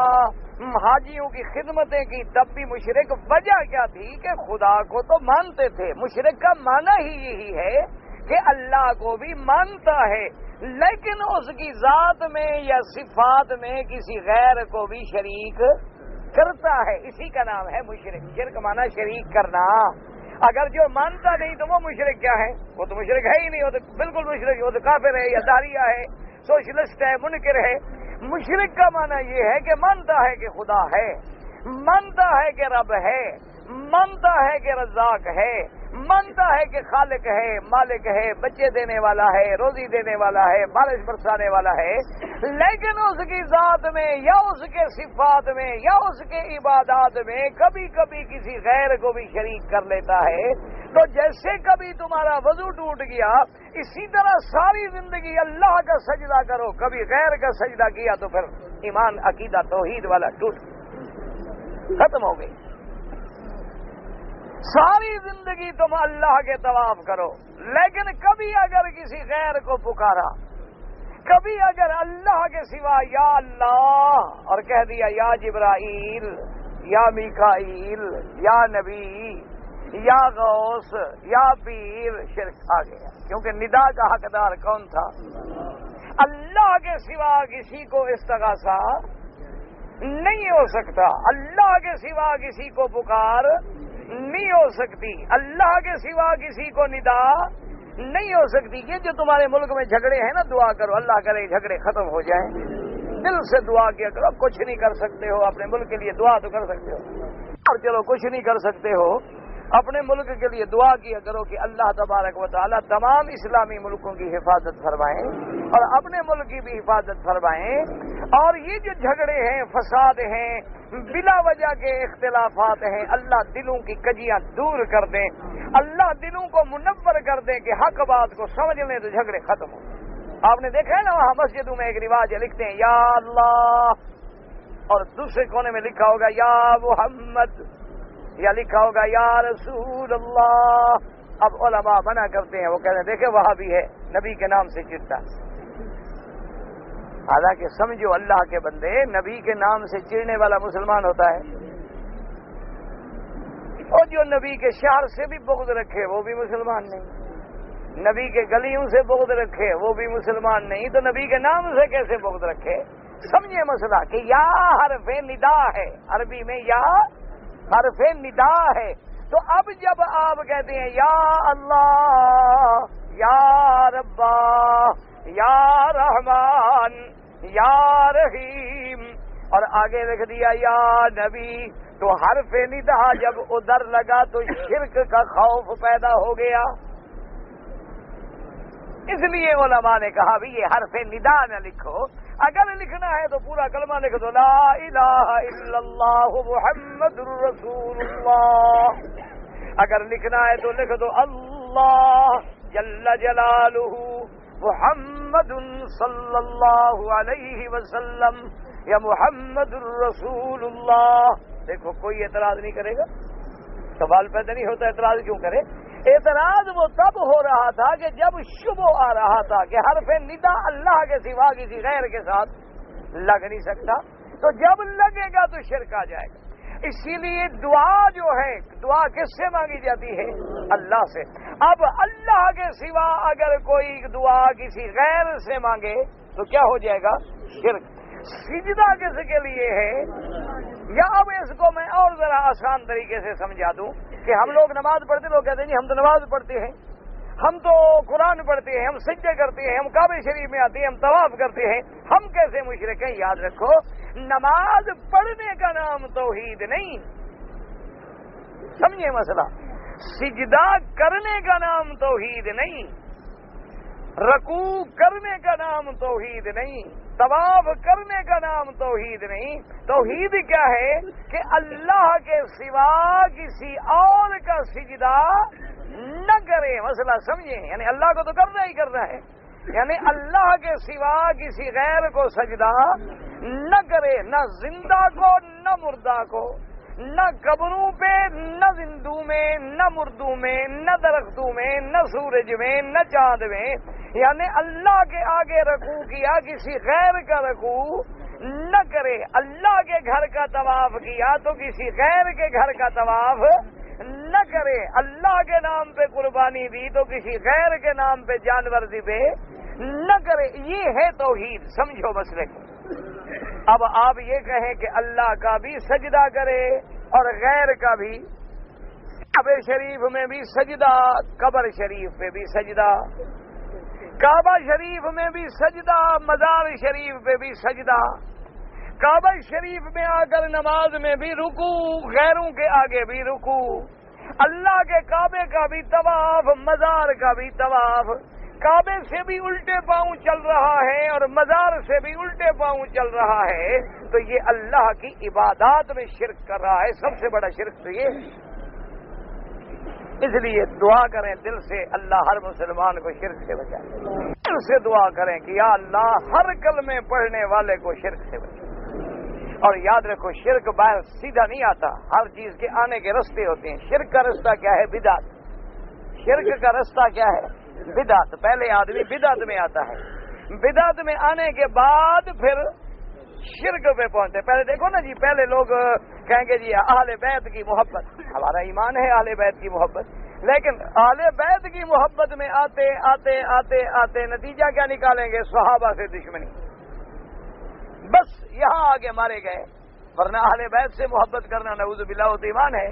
Speaker 1: حاجیوں کی خدمتیں کی تب بھی مشرک۔ وجہ کیا تھی کہ خدا کو تو مانتے تھے، مشرک کا معنی ہی یہی ہے کہ اللہ کو بھی مانتا ہے لیکن اس کی ذات میں یا صفات میں کسی غیر کو بھی شریک کرتا ہے، اسی کا نام ہے مشرک۔ شرک معنی شریک کرنا۔ اگر جو مانتا نہیں تو وہ مشرک کیا ہے؟ وہ تو مشرک ہے ہی نہیں، وہ تو بالکل مشرک، وہ تو کافر ہے یا داریہ ہے، سوشلسٹ ہے، منکر ہے۔ مشرک کا معنی یہ ہے کہ مانتا ہے کہ خدا ہے، مانتا ہے کہ رب ہے، مانتا ہے کہ رزاق ہے، مانتا ہے کہ خالق ہے، مالک ہے، بچے دینے والا ہے، روزی دینے والا ہے، بارش برسانے والا ہے، لیکن اس کی ذات میں یا اس کے صفات میں یا اس کے عبادات میں کبھی کبھی کسی غیر کو بھی شریک کر لیتا ہے۔ تو جیسے کبھی تمہارا وضو ٹوٹ گیا، اسی طرح ساری زندگی اللہ کا سجدہ کرو، کبھی غیر کا سجدہ کیا تو پھر ایمان عقیدہ توحید والا ٹوٹ ختم ہو گئی۔ ساری زندگی تم اللہ کے طواف کرو، لیکن کبھی اگر کسی غیر کو پکارا، کبھی اگر اللہ کے سوا یا اللہ اور کہہ دیا یا جبرائیل یا میکائیل یا نبی یا غوث یا پیر، شرک آ گیا، کیونکہ ندا کا حقدار کون تھا؟ اللہ کے سوا کسی کو استغاثہ نہیں ہو سکتا، اللہ کے سوا کسی کو پکار نہیں ہو سکتی، اللہ کے سوا کسی کو ندا نہیں ہو سکتی۔ یہ جو تمہارے ملک میں جھگڑے ہیں نا، دعا کرو اللہ کرے جھگڑے ختم ہو جائیں، دل سے دعا کیا کرو۔ کچھ نہیں کر سکتے ہو اپنے ملک کے لیے دعا تو کر سکتے ہو، اور چلو کچھ نہیں کر سکتے ہو اپنے ملک کے لیے دعا کیا کرو کہ اللہ تبارک و تعالی تمام اسلامی ملکوں کی حفاظت فرمائیں اور اپنے ملک کی بھی حفاظت فرمائیں۔ اور یہ جو جھگڑے ہیں، فساد ہیں، بلا وجہ کے اختلافات ہیں، اللہ دلوں کی کجیاں دور کر دیں، اللہ دلوں کو منور کر دیں کہ حق بات کو سمجھ لیں تو جھگڑے ختم ہو۔ آپ نے دیکھا ہے نا، وہاں مسجدوں میں ایک رواج ہے، لکھتے ہیں یا اللہ، اور دوسرے کونے میں لکھا ہوگا یا محمد، یا لکھا ہوگا یا رسول اللہ۔ اب علماء منع کرتے ہیں، وہ کہتے ہیں دیکھیں وہاں بھی ہے نبی کے نام سے چڑھتا۔ حالانکہ سمجھو اللہ کے بندے، نبی کے نام سے چڑھنے والا مسلمان ہوتا ہے، اور جو نبی کے شعر سے بھی بغض رکھے وہ بھی مسلمان نہیں، نبی کے گلیوں سے بغض رکھے وہ بھی مسلمان نہیں، تو نبی کے نام سے کیسے بغض رکھے؟ سمجھے مسئلہ کہ یا حرف ندا ہے، عربی میں یا حرف ندا ہے۔ تو اب جب آپ کہتے ہیں یا اللہ، یا ربا، یا رحمان، یا رحیم، اور آگے لکھ دیا یا نبی، تو حرف ندا جب ادھر لگا تو شرک کا خوف پیدا ہو گیا۔ اس لیے علماء نے کہا بھی یہ حرف ندا نہ لکھو، اگر لکھنا ہے تو پورا کلمہ لکھ دو، لا الہ الا اللہ محمد الرسول اللہ۔ اگر لکھنا ہے تو لکھ دو اللہ جل جلالہ محمد صلی اللہ علیہ وسلم یا محمد الرسول اللہ۔ دیکھو کوئی اعتراض نہیں کرے گا، سوال پیدا نہیں ہوتا، اعتراض کیوں کرے؟ اعتراض وہ تب ہو رہا تھا کہ جب شبہ آ رہا تھا کہ حرف ندا اللہ کے سوا کسی غیر کے ساتھ لگ نہیں سکتا، تو جب لگے گا تو شرک آ جائے گا۔ اسی لیے دعا جو ہے، دعا کس سے مانگی جاتی ہے؟ اللہ سے۔ اب اللہ کے سوا اگر کوئی دعا کسی غیر سے مانگے تو کیا ہو جائے گا؟ شرک۔ سجدہ کس کے لیے ہے؟ یا اب اس کو میں اور ذرا آسان طریقے سے سمجھا دوں کہ ہم لوگ نماز پڑھتے، لوگ کہتے ہیں جی ہم تو نماز پڑھتے ہیں، ہم تو قرآن پڑھتے ہیں، ہم سجدے کرتے ہیں، ہم کعبہ شریف میں آتے ہیں، ہم طواف کرتے ہیں، ہم کیسے مشرک ہیں؟ یاد رکھو، نماز پڑھنے کا نام توحید نہیں، سمجھے مسئلہ؟ سجدہ کرنے کا نام توحید نہیں، رکوع کرنے کا نام توحید نہیں، طواف کرنے کا نام توحید نہیں۔ توحید کیا ہے؟ کہ اللہ کے سوا کسی اور کا سجدہ نہ کرے، مسئلہ سمجھیں؟ یعنی اللہ کو تو کرنا ہی کرنا ہے، یعنی اللہ کے سوا کسی غیر کو سجدہ نہ کرے، نہ زندہ کو نہ مردہ کو، نہ قبروں پہ نہ زندوں میں نہ مردوں میں نہ درختوں میں نہ سورج میں نہ چاند میں، یعنی اللہ کے آگے رکوع کیا، کسی غیر کا رکوع نہ کرے۔ اللہ کے گھر کا طواف کیا تو کسی غیر کے گھر کا طواف نہ کرے۔ اللہ کے نام پہ قربانی دی تو کسی غیر کے نام پہ جانور ذبح نہ کرے۔ یہ ہے توحید، سمجھو مسئلے کو۔ اب آپ یہ کہیں کہ اللہ کا بھی سجدہ کرے اور غیر کا بھی، کعبہ شریف میں بھی سجدہ، قبر شریف پہ بھی سجدہ، کعبہ شریف میں بھی سجدہ، مزار شریف پہ بھی سجدہ، کعبہ شریف میں آ کر نماز میں بھی رکوع، غیروں کے آگے بھی رکوع، اللہ کے کعبے کا بھی طواف، مزار کا بھی طواف، کعبے سے بھی الٹے پاؤں چل رہا ہے اور مزار سے بھی الٹے پاؤں چل رہا ہے، تو یہ اللہ کی عبادات میں شرک کر رہا ہے۔ سب سے بڑا شرک تو یہ ہے۔ اس لیے دعا کریں دل سے، اللہ ہر مسلمان کو شرک سے بچائے۔ دل سے دعا کریں کہ یا اللہ ہر کلمے پڑھنے والے کو شرک سے بچائے۔ اور یاد رکھو، شرک باہر سیدھا نہیں آتا، ہر چیز کے آنے کے رستے ہوتے ہیں۔ شرک کا رستہ کیا ہے؟ بدعت۔ شرک کا رستہ کیا ہے؟ بدعت۔ پہلے آدمی بدعت میں آتا ہے، بدعت میں آنے کے بعد پھر شرک پہ پہنچتے. پہلے دیکھو نا جی، پہلے لوگ کہیں گے جی اہل بیت کی محبت، ہمارا ایمان ہے اہل بیت کی محبت، لیکن اہل بیت کی محبت میں آتے آتے آتے آتے نتیجہ کیا نکالیں گے؟ صحابہ سے دشمنی. بس یہاں آگے مارے گئے. ورنہ اہل بیت سے محبت کرنا نعوذ باللہ وہ تو ایمان ہے.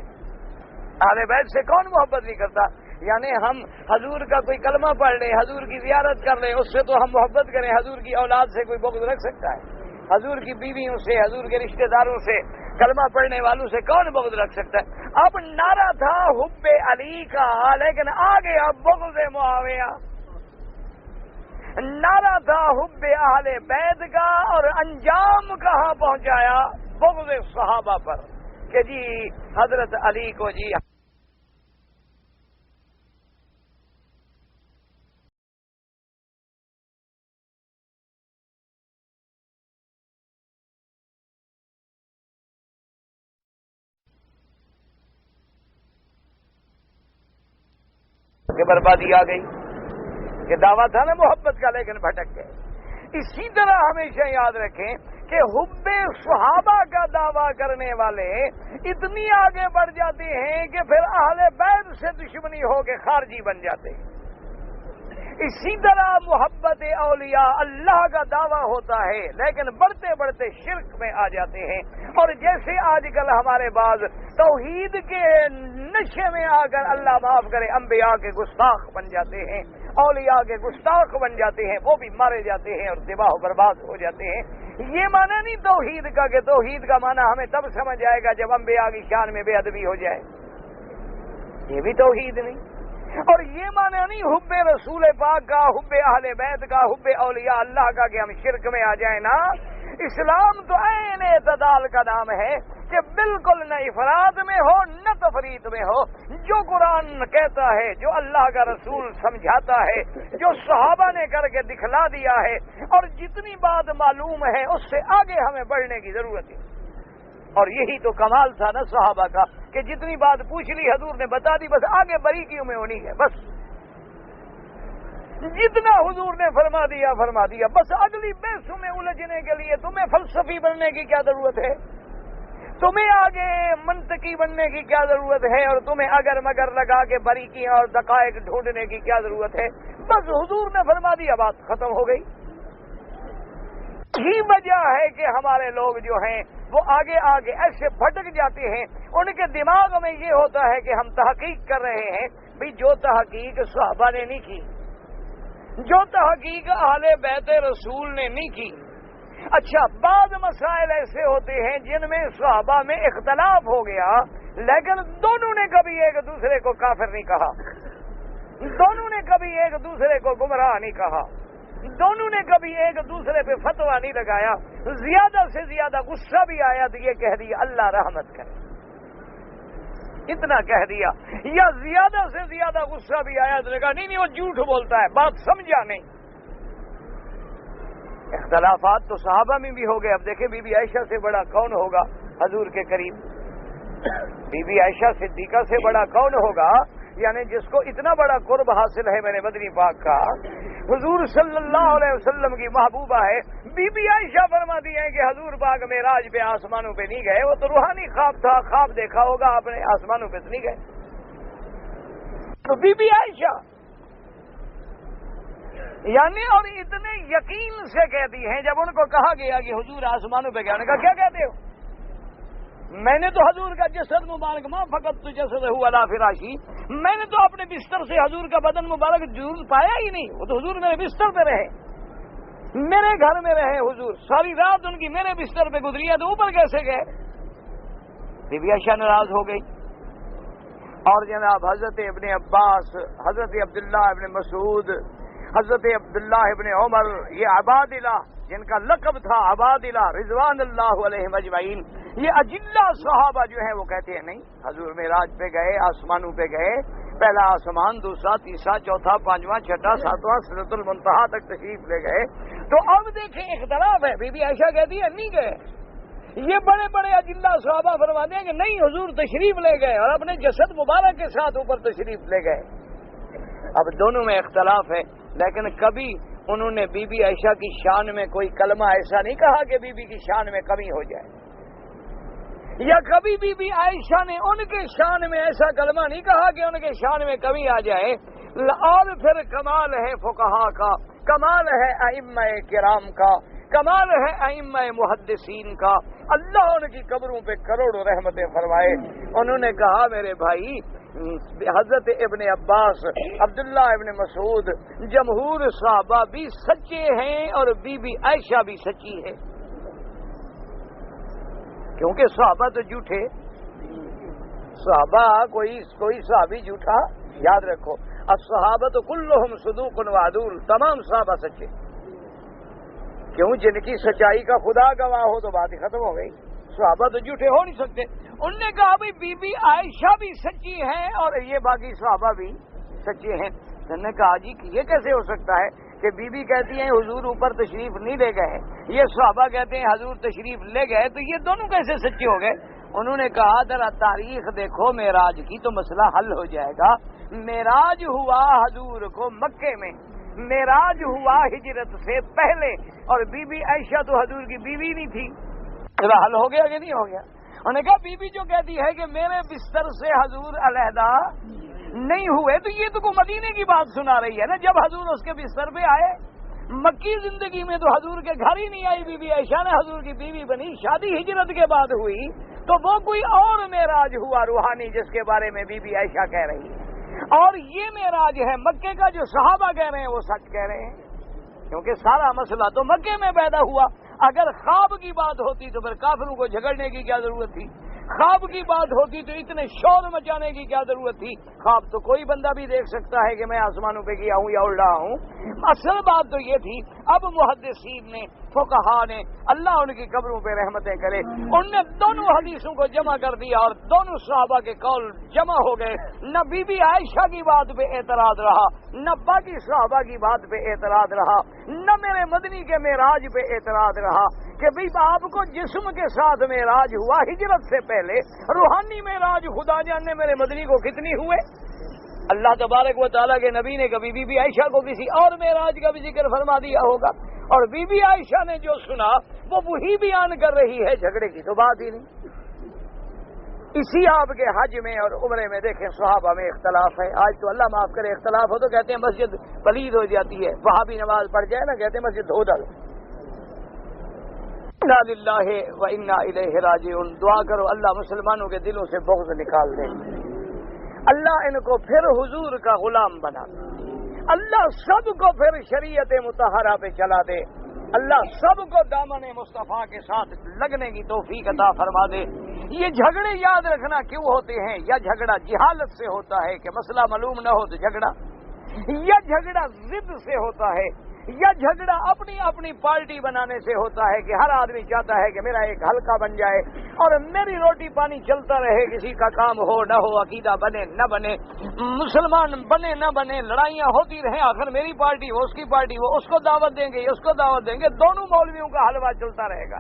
Speaker 1: اہل بیت سے کون محبت نہیں کرتا؟ یعنی ہم حضور کا کوئی کلمہ پڑھ لیں، حضور کی زیارت کر لیں، اس سے تو ہم محبت کریں. حضور کی اولاد سے کوئی بغض رکھ سکتا ہے؟ حضور کی بیویوں سے، حضور کے رشتہ داروں سے، کلمہ پڑھنے والوں سے کون بغض رکھ سکتا ہے؟ اب نعرہ تھا حب علی کا، لیکن آگے اب بغض معاویہ. نعرہ تھا حب اہل بیت کا، اور انجام کہاں پہنچایا؟ بغض صحابہ پر، کہ جی حضرت علی کو جی کہ بربادی آ گئی، کہ دعویٰ تھا نا محبت کا لیکن بھٹک گئے. اسی طرح ہمیشہ یاد رکھیں کہ حب صحابہ کا دعویٰ کرنے والے اتنی آگے بڑھ جاتے ہیں کہ پھر اہل بیت سے دشمنی ہو کے خارجی بن جاتے ہیں. اسی طرح محبت اولیاء اللہ کا دعویٰ ہوتا ہے لیکن بڑھتے بڑھتے شرک میں آ جاتے ہیں. اور جیسے آج کل ہمارے بعض توحید کے نشے میں آ کر اللہ معاف کرے انبیاء کے گستاخ بن جاتے ہیں، اولیاء کے گستاخ بن جاتے ہیں، وہ بھی مارے جاتے ہیں اور تباہ و برباد ہو جاتے ہیں. یہ معنی نہیں توحید کا کہ توحید کا معنی ہمیں تب سمجھ آئے گا جب انبیاء کی شان میں بے ادبی ہو جائے، یہ بھی توحید نہیں. اور یہ معنی نہیں حب رسول پاک کا، حب اہل بیت کا، حب اولیاء اللہ کا کہ ہم شرک میں آ جائیں. نا، اسلام تو عین اعتدال کا نام ہے کہ بالکل نہ افراد میں ہو نہ تفریط میں ہو. جو قرآن کہتا ہے، جو اللہ کا رسول سمجھاتا ہے، جو صحابہ نے کر کے دکھلا دیا ہے، اور جتنی بات معلوم ہے اس سے آگے ہمیں بڑھنے کی ضرورت ہے. اور یہی تو کمال تھا نا صحابہ کا کہ جتنی بات پوچھ لی حضور نے بتا دی، بس آگے باریکیوں میں ہونی ہے. بس جتنا حضور نے فرما دیا. بس اگلی بحثوں میں الجھنے کے لیے تمہیں فلسفی بننے کی کیا ضرورت ہے؟ تمہیں آگے منطقی بننے کی کیا ضرورت ہے؟ اور تمہیں اگر مگر لگا کے باریکیاں اور دقائق ڈھونڈنے کی کیا ضرورت ہے؟ بس حضور نے فرما دیا، بات ختم ہو گئی. یہی وجہ ہے کہ ہمارے لوگ جو ہیں وہ آگے ایسے بھٹک جاتے ہیں. ان کے دماغ میں یہ ہوتا ہے کہ ہم تحقیق کر رہے ہیں. بھئی جو تحقیق صحابہ نے نہیں کی، جو تحقیق اہل بیت رسول نے نہیں کی. اچھا، بعض مسائل ایسے ہوتے ہیں جن میں صحابہ میں اختلاف ہو گیا، لیکن دونوں نے کبھی ایک دوسرے کو کافر نہیں کہا، دونوں نے کبھی ایک دوسرے کو گمراہ نہیں کہا، دونوں نے کبھی ایک دوسرے پہ فتویٰ نہیں لگایا. زیادہ سے زیادہ غصہ بھی آیا تو یہ کہہ دیا اللہ رحمت کرے، اتنا کہہ دیا. یا زیادہ سے زیادہ غصہ بھی آیا تو نے کہا نہیں وہ جھوٹ بولتا ہے، بات سمجھا نہیں. اختلافات تو صحابہ میں بھی ہو گئے. اب دیکھیں بی بی عائشہ سے بڑا کون ہوگا حضور کے قریب؟ بی بی عائشہ صدیقہ سے بڑا کون ہوگا؟ یعنی جس کو اتنا بڑا قرب حاصل ہے میرے مدنی پاک کا، حضور صلی اللہ علیہ وسلم کی محبوبہ ہے. بی بی عائشہ فرماتی ہیں کہ حضور پاک معراج پہ آسمانوں پہ نہیں گئے، وہ تو روحانی خواب تھا، خواب دیکھا ہوگا آپ نے، آسمانوں پہ تو نہیں گئے. تو بی بی عائشہ یعنی اور اتنے یقین سے کہتی ہیں، جب ان کو کہا گیا کہ حضور آسمانوں پہ گئے، انہوں نے کہا کیا کہتے ہو؟ میں نے تو حضور کا جسد مبارک ماں فقط تو جسد ہوا علی فراشی، میں نے تو اپنے بستر سے حضور کا بدن مبارک ضرور پایا ہی نہیں. وہ تو حضور میرے بستر پہ رہے، میرے گھر میں رہے حضور، ساری رات ان کی میرے بستر پہ گزری ہے، تو اوپر کیسے گئے؟ بی بی عائشہ ناراض ہو گئی. اور جناب حضرت ابن عباس، حضرت عبداللہ ابن مسعود، حضرت عبداللہ ابن عمر، یہ عبادلہ جن کا لقب تھا عبادلہ رضوان اللہ علیہم اجمعین، یہ اجلہ صحابہ جو ہیں وہ کہتے ہیں نہیں، حضور معراج پہ گئے، آسمانوں پہ گئے، پہلا آسمان، دوسرا، تیسرا، چوتھا، پانچواں، چھٹا، ساتواں، سدرۃ المنتہا تک تشریف لے گئے. تو اب دیکھیں اختلاف ہے. بی بی عائشہ کہتی ہے نہیں گئے. یہ بڑے بڑے اجلہ صحابہ فرماتے ہیں کہ نہیں حضور تشریف لے گئے اور اپنے جسد مبارک کے ساتھ اوپر تشریف لے گئے. اب دونوں میں اختلاف ہے، لیکن کبھی انہوں نے بی بی عائشہ کی شان میں کوئی کلمہ ایسا نہیں کہا کہ بی بی کی شان میں کمی ہو جائے، یا کبھی بی بی عائشہ نے ان کے شان میں ایسا کلمہ نہیں کہا کہ ان کے شان میں کمی آ جائے۔ اور پھر کمال ہے فقہا کا، کمال ہے ائمہ کرام کا، کمال ہے ائمہ محدثین کا، اللہ ان کی قبروں پہ کروڑوں رحمتیں فرمائے۔ انہوں نے کہا میرے بھائی، حضرت ابن عباس، عبداللہ ابن مسعود، جمہور صحابہ بھی سچے ہیں اور بی بی عائشہ بھی سچی ہے، کیونکہ صحابہ تو جھوٹے، صحابہ کوئی صحابی جھوٹا، یاد رکھو الصحابہ تو کلہم صدوق وعدول، تمام صحابہ سچے، کیوں؟ جن کی سچائی کا خدا گواہ ہو تو بات ہی ختم ہو گئی، صحابہ تو جھوٹے ہو نہیں سکتے۔ انہوں نے کہا بھائی بی بی عائشہ بھی سچی ہے اور یہ باقی صحابہ بھی سچے ہیں۔ انہوں نے کہا جی یہ کیسے ہو سکتا ہے کہ بی بی کہتی ہیں حضور اوپر تشریف نہیں لے گئے، یہ صحابہ کہتے ہیں حضور تشریف لے گئے، تو یہ دونوں کیسے سچے ہو گئے؟ انہوں نے کہا ذرا تاریخ دیکھو معراج کی تو مسئلہ حل ہو جائے گا۔ معراج ہوا حضور کو مکے میں، معراج ہوا ہجرت سے پہلے، اور بی بی عائشہ تو حضور کی بیوی نہیں تھی، ذرا حل ہو گیا کہ نہیں ہو گیا؟ انہوں نے کہا بی بی جو کہتی ہے کہ میرے بستر سے حضور علیحدہ نہیں ہوئے، تو یہ تو کو مدینے کی بات سنا رہی ہے نا، جب حضور اس کے بستر پہ آئے، مکی زندگی میں تو حضور کے گھر ہی نہیں آئی بی بی عائشہ نے، حضور کی بیوی بنی، شادی ہجرت کے بعد ہوئی، تو وہ کوئی اور معراج ہوا روحانی جس کے بارے میں بی بی عائشہ کہہ رہی ہے، اور یہ معراج ہے مکے کا جو صحابہ کہہ رہے ہیں وہ سچ کہہ رہے ہیں، کیونکہ سارا مسئلہ تو مکے میں پیدا ہوا۔ اگر خواب کی بات ہوتی تو پھر کافروں کو جھگڑنے کی کیا ضرورت تھی؟ خواب کی بات ہوتی تو اتنے شور مچانے کی کیا ضرورت تھی؟ خواب تو کوئی بندہ بھی دیکھ سکتا ہے کہ میں آسمانوں پہ گیا ہوں یا اڑ رہا ہوں۔ اصل بات تو یہ تھی، اب محدثین نے، فقہا نے، اللہ ان کی قبروں پہ رحمتیں کرے، ان نے دونوں حدیثوں کو جمع کر دیا اور دونوں صحابہ کے قول جمع ہو گئے، نہ بی بی عائشہ کی بات پہ اعتراض رہا، نہ باقی صحابہ کی بات پہ اعتراض رہا، نہ میرے مدنی کے معراج پہ اعتراض رہا کہ بھئی آپ کو جسم کے ساتھ معراج ہوا ہجرت سے پہلے، روحانی معراج خدا جاننے میرے مدنی کو کتنی ہوئے۔ اللہ تبارک و تعالیٰ کے نبی نے کبھی بی بی عائشہ کو کسی اور معراج کا بھی ذکر فرما دیا ہوگا، اور بی بی عائشہ نے جو سنا وہ وہی بیان کر رہی ہے، جھگڑے کی تو بات ہی نہیں۔ اسی آپ کے حج میں اور عمرے میں دیکھیں صحابہ میں اختلاف ہے، آج تو اللہ معاف کرے اختلاف ہو تو کہتے ہیں مسجد پلید ہو جاتی ہے، وہاں بھی نماز پڑھ جائے نا کہتے ہیں مسجد دھو ڈالو۔ انا للہ و انا الیہ راجعون، دعا کرو اللہ مسلمانوں کے دلوں سے بغض نکال دے، اللہ ان کو پھر حضور کا غلام بنا دے، اللہ سب کو پھر شریعت مطہرہ پہ چلا دے، اللہ سب کو دامن مصطفیٰ کے ساتھ لگنے کی توفیق عطا فرما دے۔ یہ جھگڑے یاد رکھنا کیوں ہوتے ہیں؟ یا جھگڑا جہالت سے ہوتا ہے کہ مسئلہ معلوم نہ ہو تو جھگڑا، یا جھگڑا ضد سے ہوتا ہے، یا جھگڑا اپنی اپنی پارٹی بنانے سے ہوتا ہے کہ ہر آدمی چاہتا ہے کہ میرا ایک حلقہ بن جائے اور میری روٹی پانی چلتا رہے، کسی کا کام ہو نہ ہو، عقیدہ بنے نہ بنے، مسلمان بنے نہ بنے، لڑائیاں ہوتی رہیں، آخر میری پارٹی وہ اس کی پارٹی، وہ اس کو دعوت دیں گے اس کو دعوت دیں گے، دونوں مولویوں کا حلوہ چلتا رہے گا۔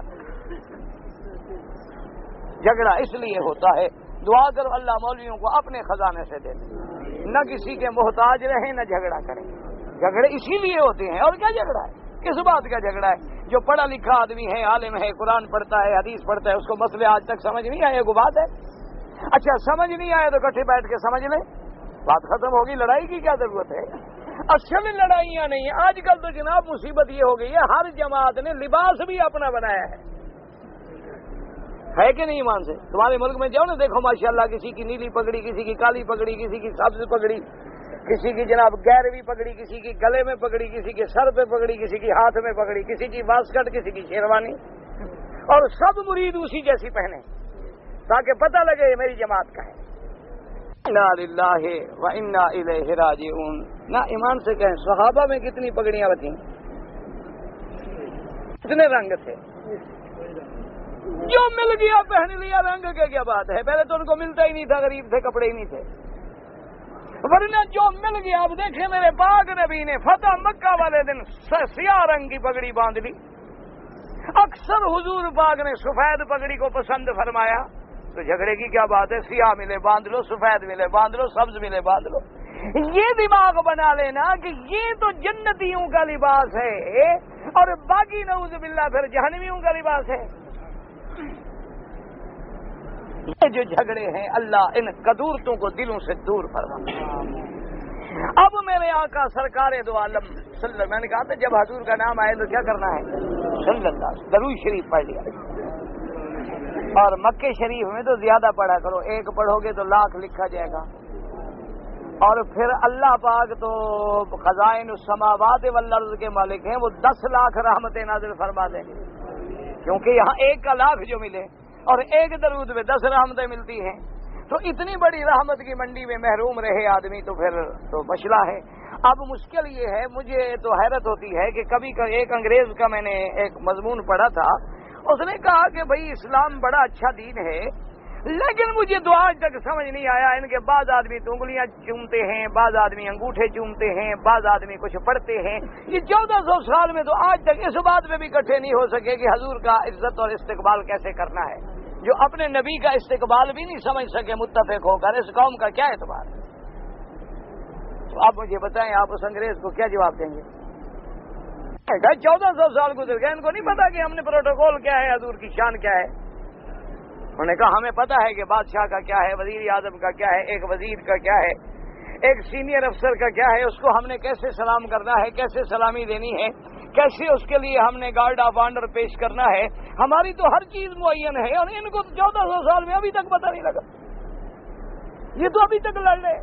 Speaker 1: جھگڑا اس لیے ہوتا ہے، دعا کرو اللہ مولویوں کو اپنے خزانے سے دے دے، نہ کسی کے محتاج رہیں نہ جھگڑا کریں۔ جھگڑے اسی لیے ہوتے ہیں، اور کیا جھگڑا ہے؟ کس بات کا جھگڑا ہے؟ جو پڑھا لکھا آدمی ہے، عالم ہے، قرآن پڑھتا ہے، حدیث پڑھتا ہے، اس کو مسئلے آج تک سمجھ نہیں آئے، وہ بات ہے۔ اچھا سمجھ نہیں آئے تو کٹھے بیٹھ کے سمجھ لیں، بات ختم ہوگی، لڑائی کی کیا ضرورت ہے؟ اصل لڑائیاں نہیں ہیں، آج کل تو جناب مصیبت یہ ہو گئی ہے ہر جماعت نے لباس بھی اپنا بنایا ہے کہ نہیں؟ ایمان سے تمہارے ملک میں جاؤ نا، دیکھو ماشاءاللہ کسی کی نیلی پگڑی، کسی کی کالی پگڑی، کسی کی سبز پگڑی، کسی کی جناب گیروی پگڑی، کسی کی گلے میں پگڑی، کسی کے سر پہ پگڑی، کسی کی ہاتھ میں پگڑی، کسی کی واسکٹ، کسی کی شیروانی، اور سب مرید اسی جیسی پہنے تاکہ پتہ لگے یہ میری جماعت کا ہے۔ انا للہ و انا الیہ راجعون۔ نہ ایمان سے کہیں صحابہ میں کتنی پگڑیاں بتیں، کتنے رنگ تھے، جو مل گیا پہن لیا، رنگ کی کیا بات ہے؟ پہلے تو ان کو ملتا ہی نہیں تھا، غریب تھے، کپڑے ہی نہیں تھے، ورنہ جو مل گیا۔ اب دیکھیں میرے پاک نبی نے فتح مکہ والے دن سیاہ رنگ کی پگڑی باندھ لی، اکثر حضور پاک نے سفید پگڑی کو پسند فرمایا، تو جھگڑے کی کیا بات ہے؟ سیاہ ملے باندھ لو، سفید ملے باندھ لو، سبز ملے باندھ لو۔ یہ دماغ بنا لینا کہ یہ تو جنتیوں کا لباس ہے اور باقی نعوذ باللہ پھر جہنمیوں کا لباس ہے. یہ جو جھگڑے ہیں اللہ ان قدورتوں کو دلوں سے دور فرمائے. اب میرے آقا سرکار دو عالم صلی اللہ، میں نے کہا تھا جب حضور کا نام آئے تو کیا کرنا ہے؟ صلی اللہ، درود شریف پڑھ لیا. اور مکے شریف میں تو زیادہ پڑھا کرو، ایک پڑھو گے تو لاکھ لکھا جائے گا. اور پھر اللہ پاک تو خزائن السماوات والارض کے مالک ہیں، وہ 10 لاکھ رحمتیں نازل فرما دیں گے، کیونکہ یہاں ایک کا لاکھ جو ملے اور ایک درود میں 10 رحمتیں ملتی ہیں. تو اتنی بڑی رحمت کی منڈی میں محروم رہے آدمی تو پھر تو مسئلہ ہے. اب مشکل یہ ہے، مجھے تو حیرت ہوتی ہے کہ کبھی ایک انگریز کا میں نے ایک مضمون پڑھا تھا، اس نے کہا کہ بھئی اسلام بڑا اچھا دین ہے، لیکن مجھے تو آج تک سمجھ نہیں آیا، ان کے بعض آدمی تو انگلیاں چومتے ہیں، بعض آدمی انگوٹھے چومتے ہیں، بعض آدمی کچھ پڑھتے ہیں. یہ 1400 سال میں تو آج تک اس بات میں بھی اکٹھے نہیں ہو سکے کہ حضور کا عزت اور استقبال کیسے کرنا ہے. جو اپنے نبی کا استقبال بھی نہیں سمجھ سکے متفق ہو کر، اس قوم کا کیا اعتبار ہے؟ تو آپ مجھے بتائیں، آپ اس انگریز کو کیا جواب دیں گے؟ 1400 سال گزر گئے، ان کو نہیں پتا کہ ہم نے پروٹوکول کیا ہے، حضور کی شان کیا ہے. انہوں نے کہا ہمیں پتا ہے کہ بادشاہ کا کیا ہے، وزیر اعظم کا کیا ہے، ایک وزیر کا کیا ہے، ایک سینئر افسر کا کیا ہے، اس کو ہم نے کیسے سلام کرنا ہے، کیسے سلامی دینی ہے، کیسے اس کے لیے ہم نے گارڈ آف آنر پیش کرنا ہے. ہماری تو ہر چیز معین ہے، اور ان کو 1400 سال میں ابھی تک پتہ نہیں لگا. یہ تو ابھی تک لڑ رہے.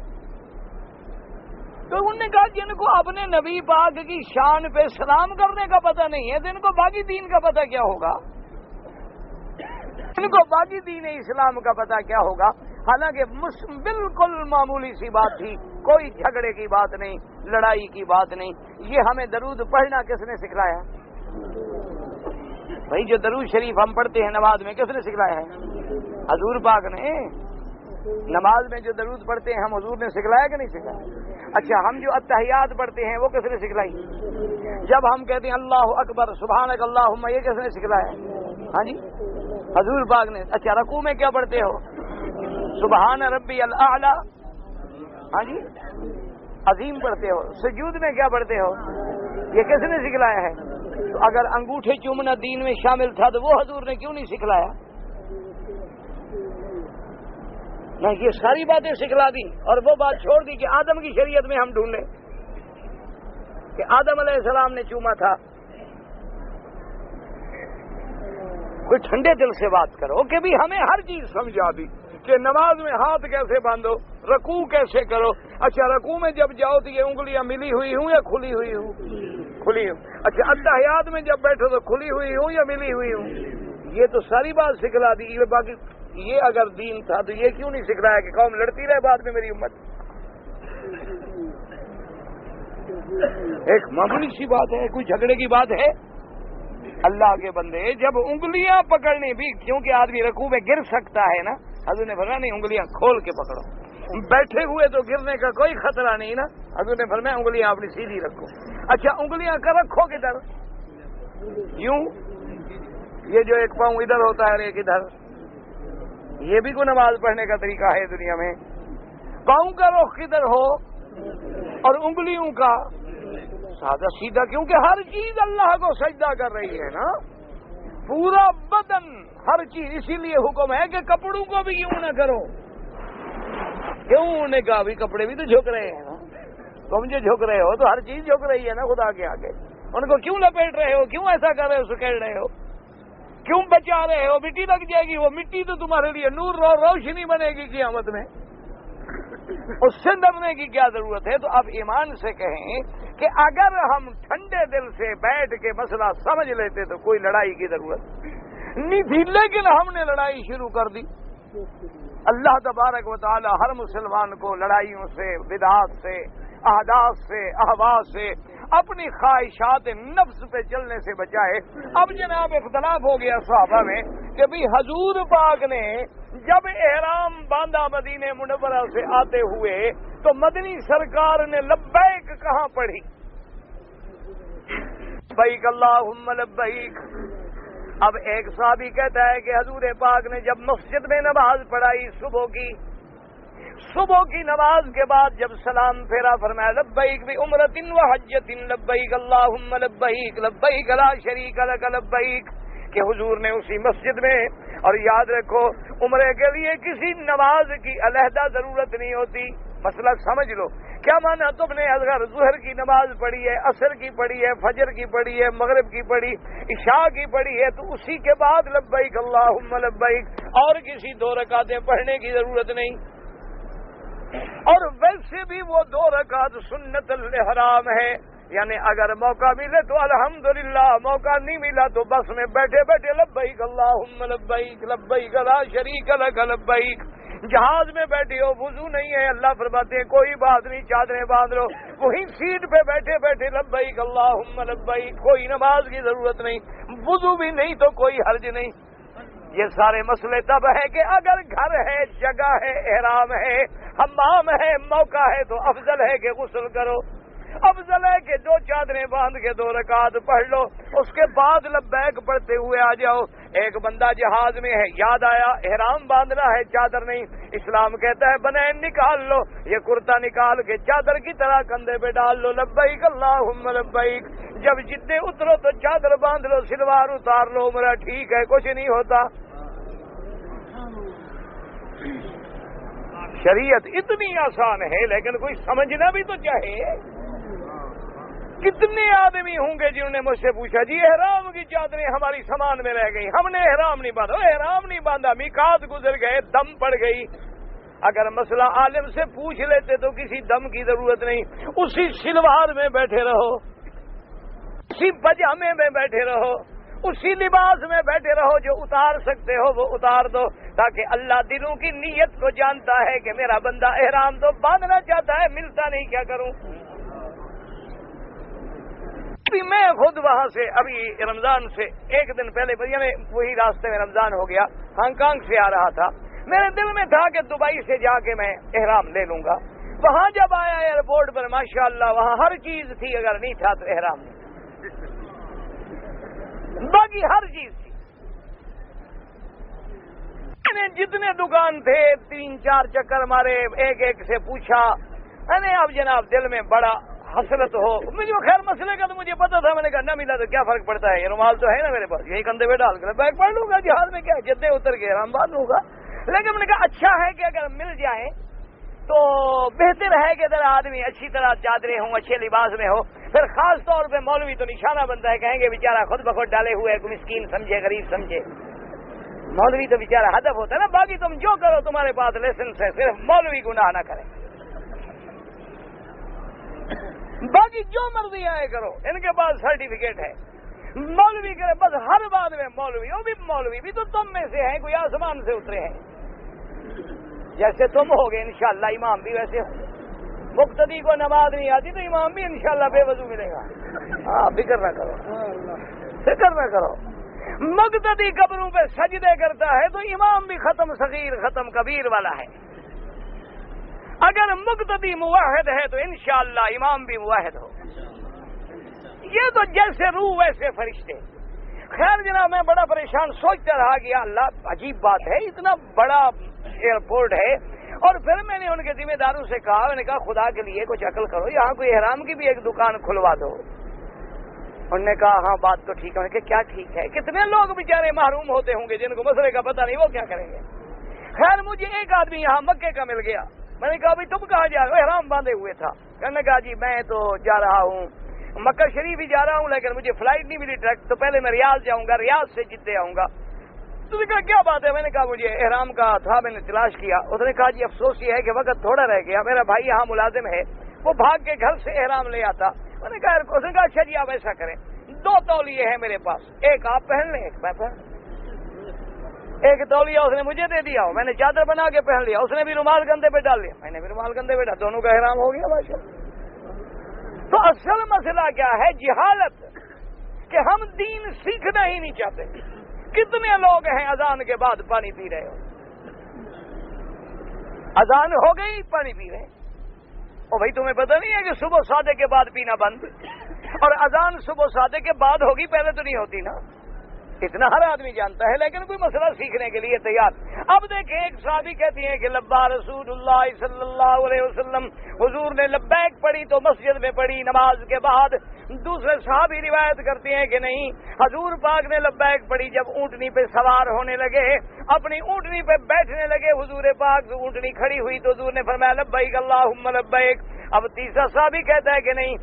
Speaker 1: تو انہوں نے کہا جن کو اپنے نبی پاک کی شان پہ سلام کرنے کا پتہ نہیں ہے تو ان کو باقی دین کا پتہ کیا ہوگا؟ ان کو باقی دین اسلام کا پتہ کیا ہوگا؟ حالانکہ بالکل معمولی سی بات تھی، کوئی جھگڑے کی بات نہیں، لڑائی کی بات نہیں. یہ ہمیں درود پڑھنا کس نے سکھلایا؟ بھائی جو درود شریف ہم پڑھتے ہیں نماز میں، کس نے سکھلایا ہے؟ حضور پاک نے. نماز میں جو درود پڑھتے ہیں ہم حضور نے سکھلایا کہ نہیں سکھلایا؟ اچھا، ہم جو اتحیات پڑھتے ہیں وہ کس نے سکھلائی؟ جب ہم کہتے ہیں اللہ اکبر سبحانک اللہم، یہ کس نے سکھلایا؟ ہاں جی، حضور پاک نے. اچھا، رکوع میں کیا پڑھتے ہو؟ سبحان ربی الاعلی، ہاں جی، عظیم پڑھتے ہو. سجود میں کیا پڑھتے ہو؟ یہ کس نے سکھلایا ہے؟ تو اگر انگوٹھے چومنا دین میں شامل تھا تو وہ حضور نے کیوں نہیں سکھلایا؟ نہ یہ ساری باتیں سکھلا دی اور وہ بات چھوڑ دی کہ آدم کی شریعت میں ہم ڈھونڈیں کہ آدم علیہ السلام نے چوما تھا. کوئی ٹھنڈے دل سے بات کرو کہ بھی ہمیں ہر چیز سمجھا دی کہ نماز میں ہاتھ کیسے باندھو، رکوع کیسے کرو. اچھا، رکوع میں جب جاؤ تو یہ انگلیاں ملی ہوئی ہوں یا کھلی ہوئی ہوں؟ کھلی ہوں. اچھا، اتحیات میں جب بیٹھو تو کھلی ہوئی ہوں یا ملی ہوئی ہوں؟ یہ تو ساری بات سکھلا دی. یہ باقی یہ اگر دین تھا تو یہ کیوں نہیں سکھلایا کہ قوم لڑتی رہے بعد میں میری امت؟ ایک معمولی سی بات ہے، کوئی جھگڑے کی بات ہے؟ اللہ کے بندے، جب انگلیاں پکڑنے بھی، کیونکہ آدمی رکوع میں گر سکتا ہے نا، حضور نے فرمایا نہیں انگلیاں کھول کے پکڑو. بیٹھے ہوئے تو گرنے کا کوئی خطرہ نہیں نا، حضور نے فرمایا انگلیاں اپنی سیدھی رکھو. اچھا، انگلیاں کا رکھو کدھر؟ یوں، یہ جو ایک پاؤں ادھر ہوتا ہے اور ایک ادھر، یہ بھی کوئی نماز پڑھنے کا طریقہ ہے دنیا میں؟ پاؤں کا رخ کدھر ہو اور انگلیوں کا سادہ سیدھا، کیونکہ ہر چیز اللہ کو سجدہ کر رہی ہے نا، پورا بدن، ہر چیز. اسی لیے حکم ہے کہ کپڑوں کو بھی یوں نہ کرو. کیوں؟ انہوں نے کہا بھی کپڑے بھی تو جھک رہے ہیں نا، تم جو جھک رہے ہو تو ہر چیز جھک رہی ہے نا خدا کے آگے. ان کو کیوں لپیٹ رہے ہو؟ کیوں ایسا کر رہے ہو؟ سکیڑ رہے ہو؟ کیوں بچا رہے ہو؟ مٹی لگ جائے گی، وہ مٹی تو تمہارے لیے نور روشنی بنے گی قیامت میں. اس سے ڈرنے کی کیا ضرورت ہے؟ تو اب ایمان سے کہیں کہ اگر ہم ٹھنڈے دل سے بیٹھ کے مسئلہ سمجھ لیتے تو کوئی لڑائی کی ضرورت نہیں تھی، لیکن ہم نے لڑائی شروع کر دی. اللہ تبارک و تعالی ہر مسلمان کو لڑائیوں سے، بدعات سے، احداث سے، احوا سے، اپنی خواہشات نفس پہ چلنے سے بچائے. اب جناب اختلاف ہو گیا صحابہ میں کہ بھی حضور پاک نے جب احرام باندھا مدینہ منورہ سے آتے ہوئے تو مدنی سرکار نے لبیک کہاں پڑھی؟ لبیک اللہم لبیک. اب ایک صحابی کہتا ہے کہ حضور پاک نے جب مسجد میں نماز پڑھائی صبح کی صبح کی نماز کے بعد جب سلام پھیرا فرمایا لبیک بعمرۃ وحجۃ لبیک اللہم لبیک لبیک لا شریک لک لبیک، کہ حضور نے اسی مسجد میں، اور یاد رکھو عمرے کے لیے کسی نماز کی علیحدہ ضرورت نہیں ہوتی، مسئلہ سمجھ لو، کیا مانا تم نے اگر ظہر کی نماز پڑھی ہے، عصر کی پڑھی ہے، فجر کی پڑھی ہے، مغرب کی پڑھی، عشاء کی پڑھی ہے، تو اسی کے بعد لبیک اللہم لبیک، اور کسی 2 رکعتیں پڑھنے کی ضرورت نہیں، اور ویسے بھی وہ 2 رکعت سنت الاحرام ہے، یعنی اگر موقع ملے تو الحمدللہ، موقع نہیں ملا تو بس میں بیٹھے بیٹھے لبیک اللہم لبیک لبیک لا شریک لک لبیک، جہاز میں بیٹھے ہو وضو نہیں ہے، اللہ فرماتے ہیں کوئی بات نہیں، چادریں باندھ لو، وہیں سیٹ پہ بیٹھے بیٹھے لبیک اللہم لبیک، کوئی نماز کی ضرورت نہیں، وضو بھی نہیں تو کوئی حرج نہیں۔ یہ سارے مسئلے تب ہے کہ اگر گھر ہے، جگہ ہے، احرام ہے، حمام ہے، موقع ہے، تو افضل ہے کہ غسل کرو، افضل ہے کہ 2 چادریں باندھ کے 2 رکعت پڑھ لو، اس کے بعد لبیک پڑھتے ہوئے آ جاؤ۔ ایک بندہ جہاز میں ہے، یاد آیا احرام باندھنا ہے، چادر نہیں، اسلام کہتا ہے بنین نکال لو، یہ کرتا نکال کے چادر کی طرح کندھے پہ ڈال لو، لبیک اللہم لبیک، جب جتنے اترو تو چادر باندھ لو، سلوار اتار لو، عمرہ ٹھیک ہے، کچھ نہیں ہوتا۔ شریعت اتنی آسان ہے، لیکن کوئی سمجھنا بھی تو چاہے۔ کتنے آدمی ہوں گے جنہوں نے مجھ سے پوچھا جی احرام کی چادریں ہماری سامان میں رہ گئی، ہم نے احرام نہیں باندھا، احرام نہیں باندھا، میقات گزر گئے، دم پڑ گئی۔ اگر مسئلہ عالم سے پوچھ لیتے تو کسی دم کی ضرورت نہیں، اسی شلوار میں بیٹھے رہو، اسی پجامے میں بیٹھے رہو، اسی لباس میں بیٹھے رہو، جو اتار سکتے ہو وہ اتار دو، تاکہ اللہ دلوں کی نیت کو جانتا ہے کہ میرا بندہ احرام تو باندھنا چاہتا ہے، ملتا نہیں، کیا کروں۔ میں خود وہاں سے ابھی رمضان سے 1 دن پہلے، یعنی وہی راستے میں رمضان ہو گیا، ہانگ کانگ سے آ رہا تھا، میرے دل میں تھا کہ دبئی سے جا کے میں احرام لے لوں گا۔ وہاں جب آیا ایئرپورٹ پر ماشاءاللہ وہاں ہر چیز تھی، اگر نہیں تھا تو احرام نہیں، باقی ہر چیز تھی۔ میں نے جتنے دکان تھے 3-4 چکر مارے، ایک سے پوچھا، میں نے اب جناب دل میں بڑا حسرت ہو، مجھے خیر مسئلے کا تو مجھے پتا تھا، میں نے کہا نہ ملا تو کیا فرق پڑتا ہے، یہ رومال تو ہے نا میرے پاس، یہی کندھے پہ ڈال کر بیگ پڑھ لوں گا، جہاز میں کیا جدے اتر کے احرام باندھ لوں گا۔ لیکن میں نے کہا اچھا ہے کہ اگر مل جائیں تو بہتر ہے کہ ذرا آدمی اچھی طرح چادریں ہوں، اچھے لباس میں ہو، پھر خاص طور پہ مولوی تو نشانہ بنتا ہے، کہیں گے بیچارہ خود بخود ڈالے ہوئے ہے، مسکین سمجھے، غریب سمجھے، مولوی تو بیچارہ ہدف ہوتا ہے نا، باقی تم جو کرو تمہارے پاس لائسنس ہے، صرف مولوی گناہ نہ کرے، باقی جو مرضی آئے کرو، ان کے پاس سرٹیفکیٹ ہے، مولوی کرے بس ہر بات میں مولوی، وہ بھی مولوی بھی تو تم میں سے ہیں، کوئی آسمان سے اترے ہیں، جیسے تم ہوگے انشاءاللہ امام بھی ویسے ہوں، مقتدی کو نماز نہیں آتی تو امام بھی انشاءاللہ بے وضو ملے گا، ہاں فکر نہ کرو، فکر نہ کرو، مقتدی قبروں پہ سجدے کرتا ہے تو امام بھی ختم صغیر ختم کبیر والا ہے، اگر مقتدی موحد ہے تو انشاءاللہ امام بھی موحد ہو، یہ تو جیسے روح ویسے فرشتے۔ خیر جناب میں بڑا پریشان سوچتا رہا کہ اللہ عجیب بات ہے، اتنا بڑا ایئرپورٹ ہے، اور پھر میں نے ان کے ذمہ داروں سے کہا، میں نے کہا خدا کے لیے کچھ عقل کرو، یہاں کوئی احرام کی بھی ایک دکان کھلوا دو۔ انہوں نے کہا ہاں بات تو ٹھیک ہے، کہ کیا ٹھیک ہے، کتنے لوگ بیچارے محروم ہوتے ہوں گے جن کو مسئلے کا پتہ نہیں، وہ کیا کریں گے۔ خیر مجھے ایک آدمی یہاں مکے کا مل گیا، میں نے کہا بھائی تم کہاں جا رہے ہو، احرام باندھے ہوئے تھا، میں نے کہا جی میں تو جا رہا ہوں مکہ شریف ہی جا رہا ہوں، لیکن مجھے فلائٹ نہیں ملی ڈائریکٹ، تو پہلے میں ریاض جاؤں گا، ریاض سے جدے آؤں گا۔ تو نے کہا کیا بات ہے، میں نے کہا مجھے احرام کا تھا، میں نے تلاش کیا، اس نے کہا جی افسوس یہ ہے کہ وقت تھوڑا رہ گیا، میرا بھائی یہاں ملازم ہے، وہ بھاگ کے گھر سے احرام لے آتا۔ میں نے کہا اس نے کہا اچھا جی آپ ایسا کریں، 2 تولیے ہیں میرے پاس، ایک آپ پہن لیں ایک میں پہن، ایک تولیہ اس نے مجھے دے دیا، میں نے چادر بنا کے پہن لیا، اس نے بھی رومال کندھے پہ ڈال لیا، میں نے بھی رومال کندھے پہ ڈال، دونوں کا احرام ہو گیا ماشاءاللہ۔ تو اصل مسئلہ کیا ہے، جہالت، کہ ہم دین سیکھنا ہی نہیں چاہتے۔ کتنے لوگ ہیں اذان کے بعد پانی پی رہے ہو، اذان ہو گئی پانی پی رہے، اور بھائی تمہیں پتہ نہیں ہے کہ صبح سادے کے بعد پینا بند، اور اذان صبح سادے کے بعد ہوگی، پہلے تو نہیں ہوتی نا، اتنا ہر آدمی جانتا ہے، لیکن کوئی مسئلہ سیکھنے کے لیے تیار۔ اب دیکھیں ایک صحابی کہتی ہیں کہ لبا رسول اللہ صلی اللہ علیہ وسلم، حضور نے لبیک پڑھی تو مسجد میں پڑھی نماز کے بعد۔ دوسرے صحابی روایت کرتے ہیں کہ نہیں، حضور پاک نے لبیک پڑھی جب اونٹنی پہ سوار ہونے لگے، اپنی اونٹنی پہ بیٹھنے لگے، حضور پاک اونٹنی کھڑی ہوئی تو حضور نے فرمایا لبیک اللہم لبیک۔ اب تیسرا صحابی کہتا ہے کہ نہیں،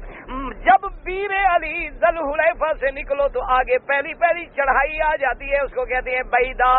Speaker 1: جب بیر علی ذل حلیفہ سے نکلو تو آگے پہلی چڑھائی آ جاتی ہے، اس کو کہتے ہیں بیدا،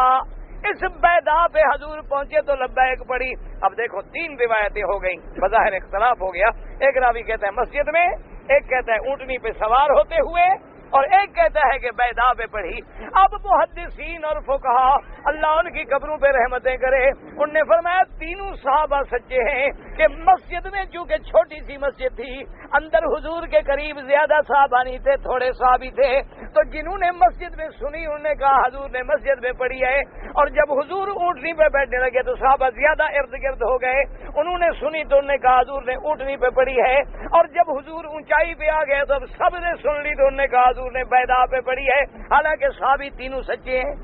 Speaker 1: اس بیدا پہ حضور پہنچے تو لبیک پڑھی۔ اب دیکھو 3 روایتیں ہو گئیں، بظاہر اختلاف ہو گیا، ایک راوی کہتا ہے مسجد میں، ایک کہتا ہے اونٹنی پہ سوار ہوتے ہوئے، اور ایک کہتا ہے کہ بیدا پہ پڑھی۔ اب محدثین اور فقہا اللہ ان کی قبروں پہ رحمتیں کرے، ان نے فرمایا تینوں صحابہ سچے ہیں کہ مسجد میں چونکہ چھوٹی سی مسجد تھی، اندر حضور کے قریب زیادہ صحابہ نہیں تھے، تھوڑے صحابی تھے، تو جنہوں نے مسجد میں سنی انہوں نے کہا حضور نے مسجد میں پڑھی ہے، اور جب حضور اونٹنی پہ بیٹھنے لگے تو صحابہ زیادہ ارد گرد ہو گئے، انہوں نے سنی تو انہوں نے کہا حضور نے اونٹنی پہ پڑھی ہے، اور جب حضور اونچائی پہ آ گئے تو اب سب نے سن لی تو انہوں نے کہا حضور نے بیدا پہ پڑھی ہے، حالانکہ صحابی تینوں سچے ہیں۔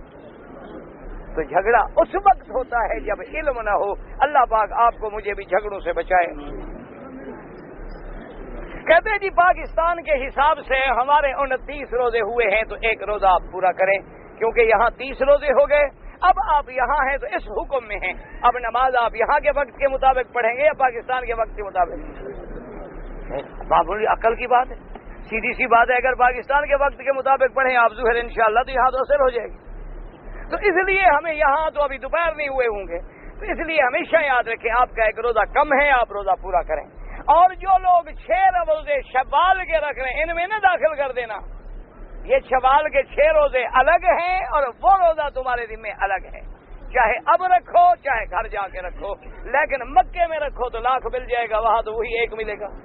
Speaker 1: تو جھگڑا اس وقت ہوتا ہے جب علم نہ ہو۔ اللہ پاک آپ کو مجھے بھی جھگڑوں سے بچائے۔ کہتے ہیں جی پاکستان کے حساب سے ہمارے 29 روزے ہوئے ہیں، تو ایک روزہ آپ پورا کریں، کیونکہ یہاں 30 روزے ہو گئے۔ اب آپ یہاں ہیں تو اس حکم میں ہیں، اب نماز آپ یہاں کے وقت کے مطابق پڑھیں گے یا پاکستان کے وقت کے مطابق؟ معمولی عقل کی بات ہے، سیدھی سی بات ہے، اگر پاکستان کے وقت کے مطابق پڑھیں آپ ظہر انشاءاللہ تو یہاں تو اثر ہو جائے گی۔ تو اس لیے ہمیں یہاں تو ابھی دوپہر نہیں ہوئے ہوں گے، تو اس لیے ہمیشہ یاد رکھیں آپ کا ایک روزہ کم ہے، آپ روزہ پورا کریں۔ اور جو لوگ 6 روزے شوال کے رکھ رہے ہیں ان میں نہ داخل کر دینا، یہ شوال کے 6 روزے الگ ہیں اور وہ روزہ تمہارے ذمہ الگ ہے، چاہے اب رکھو چاہے گھر جا کے رکھو، لیکن مکے میں رکھو تو لاکھ مل جائے گا، وہاں تو وہی 1 ملے گا۔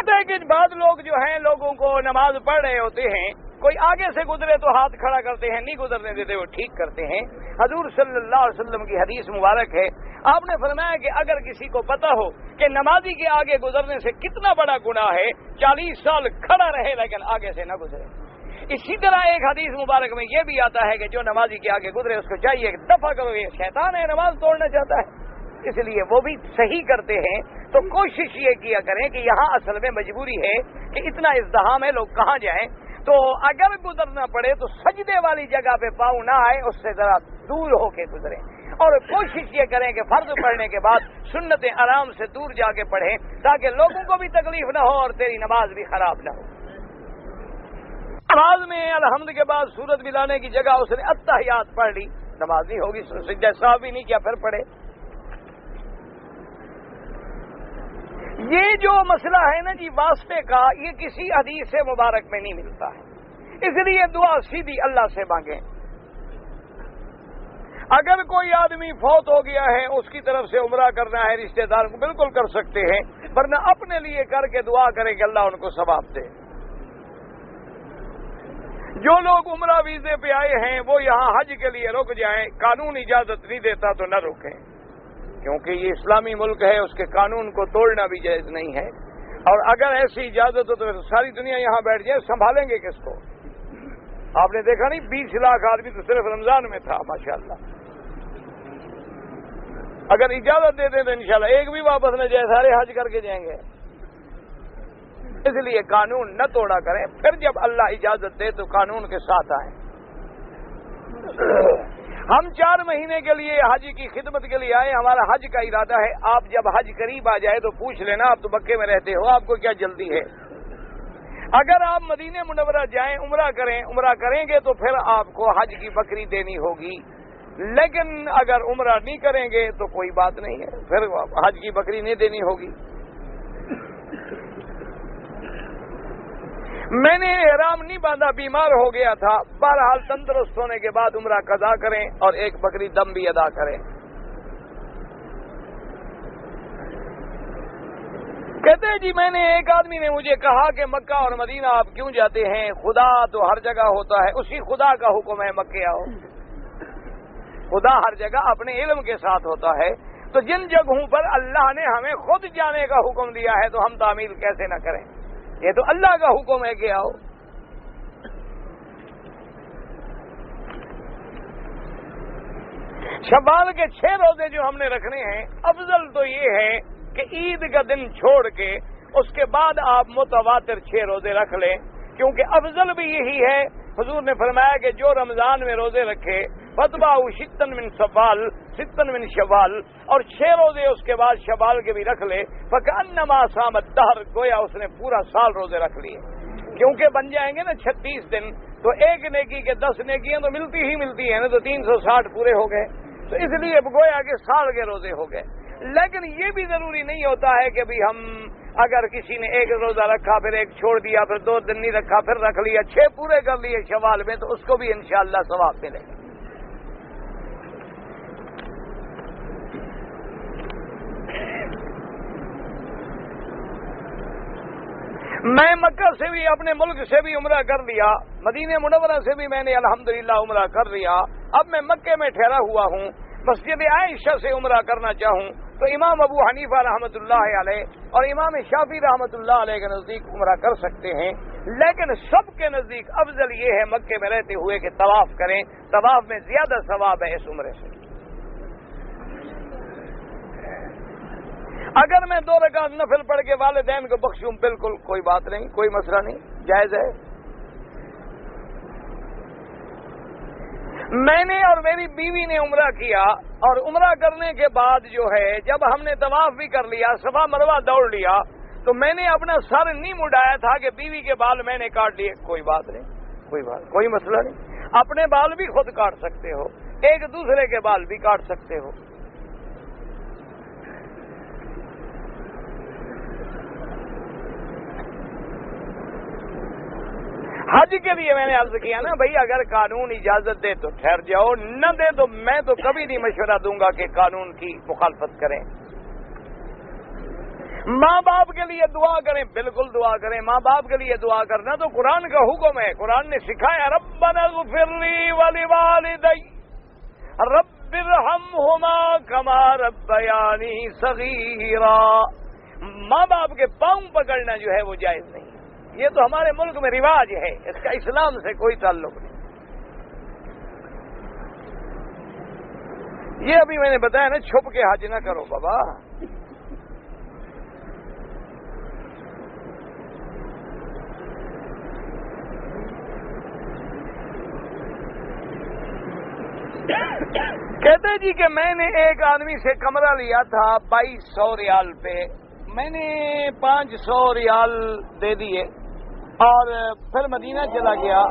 Speaker 1: لیکن بعض لوگ جو ہیں لوگوں کو نماز پڑھ رہے ہوتے ہیں، کوئی آگے سے گزرے تو ہاتھ کھڑا کرتے ہیں، نہیں گزرنے دیتے وہ ٹھیک کرتے ہیں۔ حضور صلی اللہ علیہ وسلم کی حدیث مبارک ہے، آپ نے فرمایا کہ اگر کسی کو پتا ہو کہ نمازی کے آگے گزرنے سے کتنا بڑا گناہ ہے، 40 سال کھڑا رہے لیکن آگے سے نہ گزرے۔ اسی طرح ایک حدیث مبارک میں یہ بھی آتا ہے کہ جو نمازی کے آگے گزرے اس کو چاہیے کہ دفع کرو، یہ شیطان ہے، نماز توڑنا چاہتا ہے، اس لیے وہ بھی صحیح کرتے ہیں۔ تو کوشش یہ کیا کریں کہ یہاں اصل میں مجبوری ہے کہ اتنا ازدحام ہے، لوگ کہاں جائیں، تو اگر گزرنا پڑے تو سجدے والی جگہ پہ پاؤں نہ آئے، اس سے ذرا دور ہو کے گزریں، اور کوشش یہ کریں کہ فرض پڑھنے کے بعد سنتیں آرام سے دور جا کے پڑھیں تاکہ لوگوں کو بھی تکلیف نہ ہو اور تیری نماز بھی خراب نہ ہو۔ نماز میں الحمد کے بعد سورت ملانے کی جگہ اس نے التحیات پڑھ لی، نماز نہیں ہوگی، سجدہ سہو بھی نہیں کیا، پھر پڑھے۔ یہ جو مسئلہ ہے نا جی واسطے کا، یہ کسی حدیث سے مبارک میں نہیں ملتا ہے، اس لیے دعا سیدھی اللہ سے مانگیں۔ اگر کوئی آدمی فوت ہو گیا ہے، اس کی طرف سے عمرہ کرنا ہے رشتہ دار کو، بالکل کر سکتے ہیں، ورنہ اپنے لیے کر کے دعا کریں کہ اللہ ان کو ثواب دے۔ جو لوگ عمرہ ویزے پہ آئے ہیں وہ یہاں حج کے لیے رک جائیں، قانون اجازت نہیں دیتا تو نہ رکیں، کیونکہ یہ اسلامی ملک ہے، اس کے قانون کو توڑنا بھی جائز نہیں ہے، اور اگر ایسی اجازت ہو تو ساری دنیا یہاں بیٹھ جائے، سنبھالیں گے کس کو؟ آپ نے دیکھا نہیں 20 لاکھ آدمی تو صرف رمضان میں تھا، ماشاءاللہ۔ اگر اجازت دے دیں تو انشاءاللہ ایک بھی واپس نہ جائے، سارے حج کر کے جائیں گے۔ اس لیے قانون نہ توڑا کریں، پھر جب اللہ اجازت دے تو قانون کے ساتھ آئیں۔ ہم 4 مہینے کے لیے حج کی خدمت کے لیے آئے، ہمارا حج کا ارادہ ہے، آپ جب حج قریب آ جائے تو پوچھ لینا، آپ تو مکے میں رہتے ہو، آپ کو کیا جلدی ہے؟ اگر آپ مدینہ منورہ جائیں عمرہ کریں گے تو پھر آپ کو حج کی بکری دینی ہوگی، لیکن اگر عمرہ نہیں کریں گے تو کوئی بات نہیں ہے، پھر حج کی بکری نہیں دینی ہوگی۔ میں نے احرام نہیں باندھا، بیمار ہو گیا تھا، بہرحال تندرست ہونے کے بعد عمرہ قضا کریں اور ایک بکری دم بھی ادا کریں۔ کہتے ہیں جی میں نے ایک آدمی نے مجھے کہا کہ مکہ اور مدینہ آپ کیوں جاتے ہیں، خدا تو ہر جگہ ہوتا ہے، اسی خدا کا حکم ہے مکے آؤ۔ خدا ہر جگہ اپنے علم کے ساتھ ہوتا ہے، تو جن جگہوں پر اللہ نے ہمیں خود جانے کا حکم دیا ہے تو ہم تعمیل کیسے نہ کریں؟ یہ تو اللہ کا حکم ہے کہ آؤ۔ شوال کے 6 روزے جو ہم نے رکھنے ہیں، افضل تو یہ ہے کہ عید کا دن چھوڑ کے اس کے بعد آپ متواتر 6 روزے رکھ لیں، کیونکہ افضل بھی یہی ہے۔ حضور نے فرمایا کہ جو رمضان میں روزے رکھے فتبعوا ستن من شوال ستن من شوال، اور 6 روزے اس کے بعد شوال کے بھی رکھ لے، فکأنما صام الدہر، گویا اس نے پورا سال روزے رکھ لیے، کیونکہ بن جائیں گے نا 36 دن، تو ایک نیکی کے 10 نیکیاں تو ملتی ہی ملتی ہیں نا، تو 360 پورے ہو گئے، تو اس لیے گویا کہ سال کے روزے ہو گئے۔ لیکن یہ بھی ضروری نہیں ہوتا ہے کہ بھی ہم اگر کسی نے ایک روزہ رکھا پھر ایک چھوڑ دیا پھر 2 دن نہیں رکھا پھر رکھ لیا 6 پورے کر لیے شوال میں، تو اس کو بھی انشاءاللہ ثواب ملے گا۔ میں مکہ سے بھی اپنے ملک سے بھی عمرہ کر لیا، مدینہ منورہ سے بھی میں نے الحمدللہ عمرہ کر لیا، اب میں مکے میں ٹھہرا ہوا ہوں، مسجد عائشہ سے عمرہ کرنا چاہوں تو امام ابو حنیفہ رحمۃ اللہ علیہ اور امام شافعی رحمۃ اللہ علیہ کے نزدیک عمرہ کر سکتے ہیں، لیکن سب کے نزدیک افضل یہ ہے مکے میں رہتے ہوئے کہ طواف کریں، طواف میں زیادہ ثواب ہے اس عمرے سے۔ اگر میں 2 رکعت نفل پڑھ کے والدین کو بخشوں بالکل کوئی بات نہیں، کوئی مسئلہ نہیں، جائز ہے۔ میں نے اور میری بیوی نے عمرہ کیا، اور عمرہ کرنے کے بعد جو ہے جب ہم نے طواف بھی کر لیا، صفا مروہ دوڑ لیا، تو میں نے اپنا سر نہیں مڈایا تھا کہ بیوی کے بال میں نے کاٹ لیے، کوئی بات نہیں، کوئی مسئلہ نہیں، اپنے بال بھی خود کاٹ سکتے ہو، ایک دوسرے کے بال بھی کاٹ سکتے ہو۔ حج کے لیے میں نے عرض کیا نا بھائی، اگر قانون اجازت دے تو ٹھہر جاؤ، نہ دے تو میں تو کبھی نہیں مشورہ دوں گا کہ قانون کی مخالفت کریں۔ ماں باپ کے لیے دعا کریں، بالکل دعا کریں، ماں باپ کے لیے دعا کرنا تو قرآن کا حکم ہے، قرآن نے سکھایا ربنا اغفر لی ولوالدی رب ارحمہما کما ربیانی صغیرا۔ ماں باپ کے پاؤں پکڑنا جو ہے وہ جائز نہیں، یہ تو ہمارے ملک میں رواج ہے، اس کا اسلام سے کوئی تعلق نہیں۔ یہ ابھی میں نے بتایا نا، چھپ کے حج نہ کرو بابا۔ کہتے جی کہ میں نے ایک آدمی سے کمرہ لیا تھا 2200 ریال پہ، میں نے 500 ریال دے دیے اور پھر مدینہ چلا گیا،